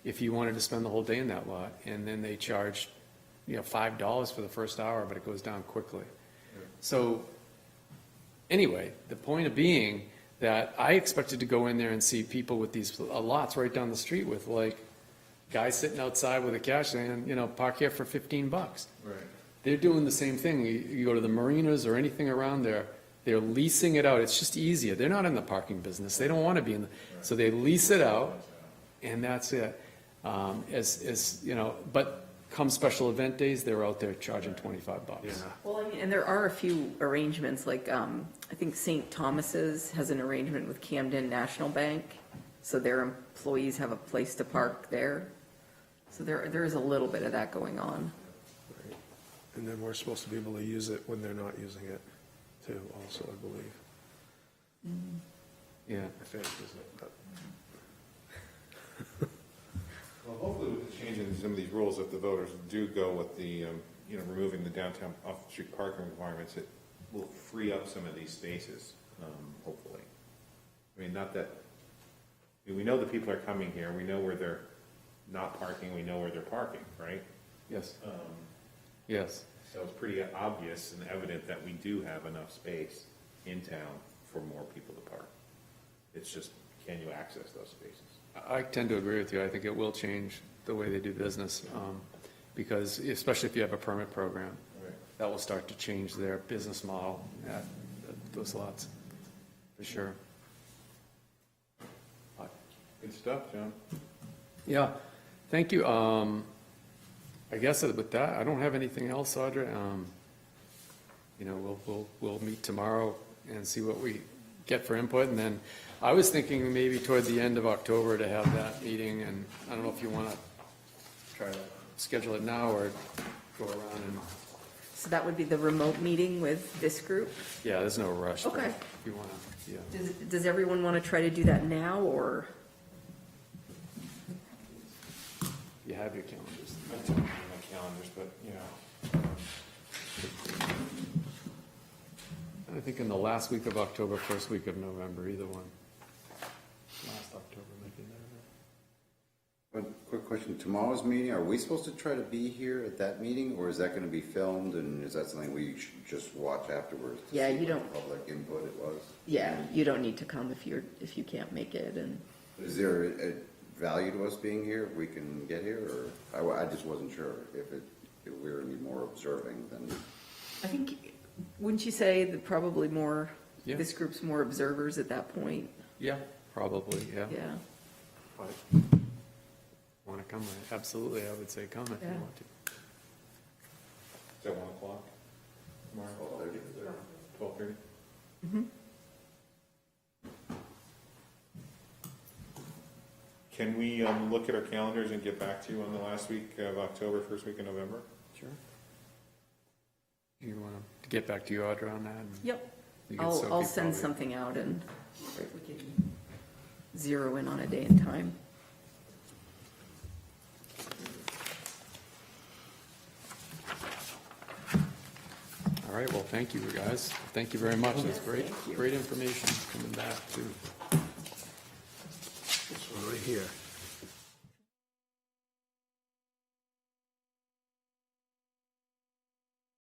S1: if you wanted to spend the whole day in that lot. And then they charge, $5 for the first hour, but it goes down quickly. So anyway, the point of being that I expected to go in there and see people with these lots right down the street with like guys sitting outside with a cash saying, park here for $15.
S4: Right.
S1: They're doing the same thing. You go to the marinas or anything around there, they're leasing it out. It's just easier. They're not in the parking business. They don't want to be in the, so they lease it out and that's it. But come special event days, they're out there charging $25.
S6: Well, and there are a few arrangements, like, I think St. Thomas's has an arrangement with Camden National Bank, so their employees have a place to park there. So there is a little bit of that going on.
S5: And then we're supposed to be able to use it when they're not using it, too, also, I believe.
S1: Yeah.
S5: I think, isn't it? But-
S4: Well, hopefully with the change in some of these rules, if the voters do go with the, removing the downtown off-street parking requirements, it will free up some of these spaces, hopefully. I mean, not that, we know that people are coming here, we know where they're not parking, we know where they're parking, right?
S1: Yes. Yes.
S4: So it's pretty obvious and evident that we do have enough space in town for more people to park. It's just, can you access those spaces?
S1: I tend to agree with you. I think it will change the way they do business, because especially if you have a permit program,
S4: Right.
S1: that will start to change their business model at those lots, for sure.
S4: Good stuff, John.
S1: Yeah, thank you. I guess with that, I don't have anything else, Audra. We'll meet tomorrow and see what we get for input, and then I was thinking maybe toward the end of October to have that meeting, and I don't know if you want to try to schedule it now or go around and,
S6: So that would be the remote meeting with this group?
S1: yeah, there's no rush. but
S6: Okay.
S1: If you want to, yeah.
S6: Does everyone want to try to do that now, or?
S1: You have your calendars.
S4: I don't have my calendars, but,
S1: I think in the last week of October, first week of November, either one. Last October, maybe.
S9: One quick question, tomorrow's meeting, are we supposed to try to be here at that meeting, or is that gonna be filmed, and is that something we should just watch afterwards? to
S6: Yeah,
S9: see
S6: you
S9: what
S6: don't-
S9: Public input it was?
S6: Yeah, you don't need to come if you can't make it, and,
S9: Is there a value to us being here, if we can get here, or, I just wasn't sure if we were gonna be more observing than,
S6: I think, wouldn't you say that probably more,
S1: Yeah.
S6: this group's more observers at that point?
S1: Yeah, probably, yeah.
S6: Yeah.
S1: But want to come, absolutely, I would say come if you
S6: Yeah.
S1: want to.
S4: is that 1 o'clock tomorrow?
S9: 12:30?
S4: 12:30? Can we look at our calendars and get back to you on the last week of October, first week of November?
S1: Sure. You want to get back to you, Audra, on that? and
S6: Yep.
S1: you can
S6: I'll
S1: Sophie
S6: send
S1: probably-
S6: something out and we can zero in on a day and time.
S1: All right, well, thank you, guys. Thank you very much. It's great,
S6: Thank you.
S1: great information coming back, too.
S5: This one right here.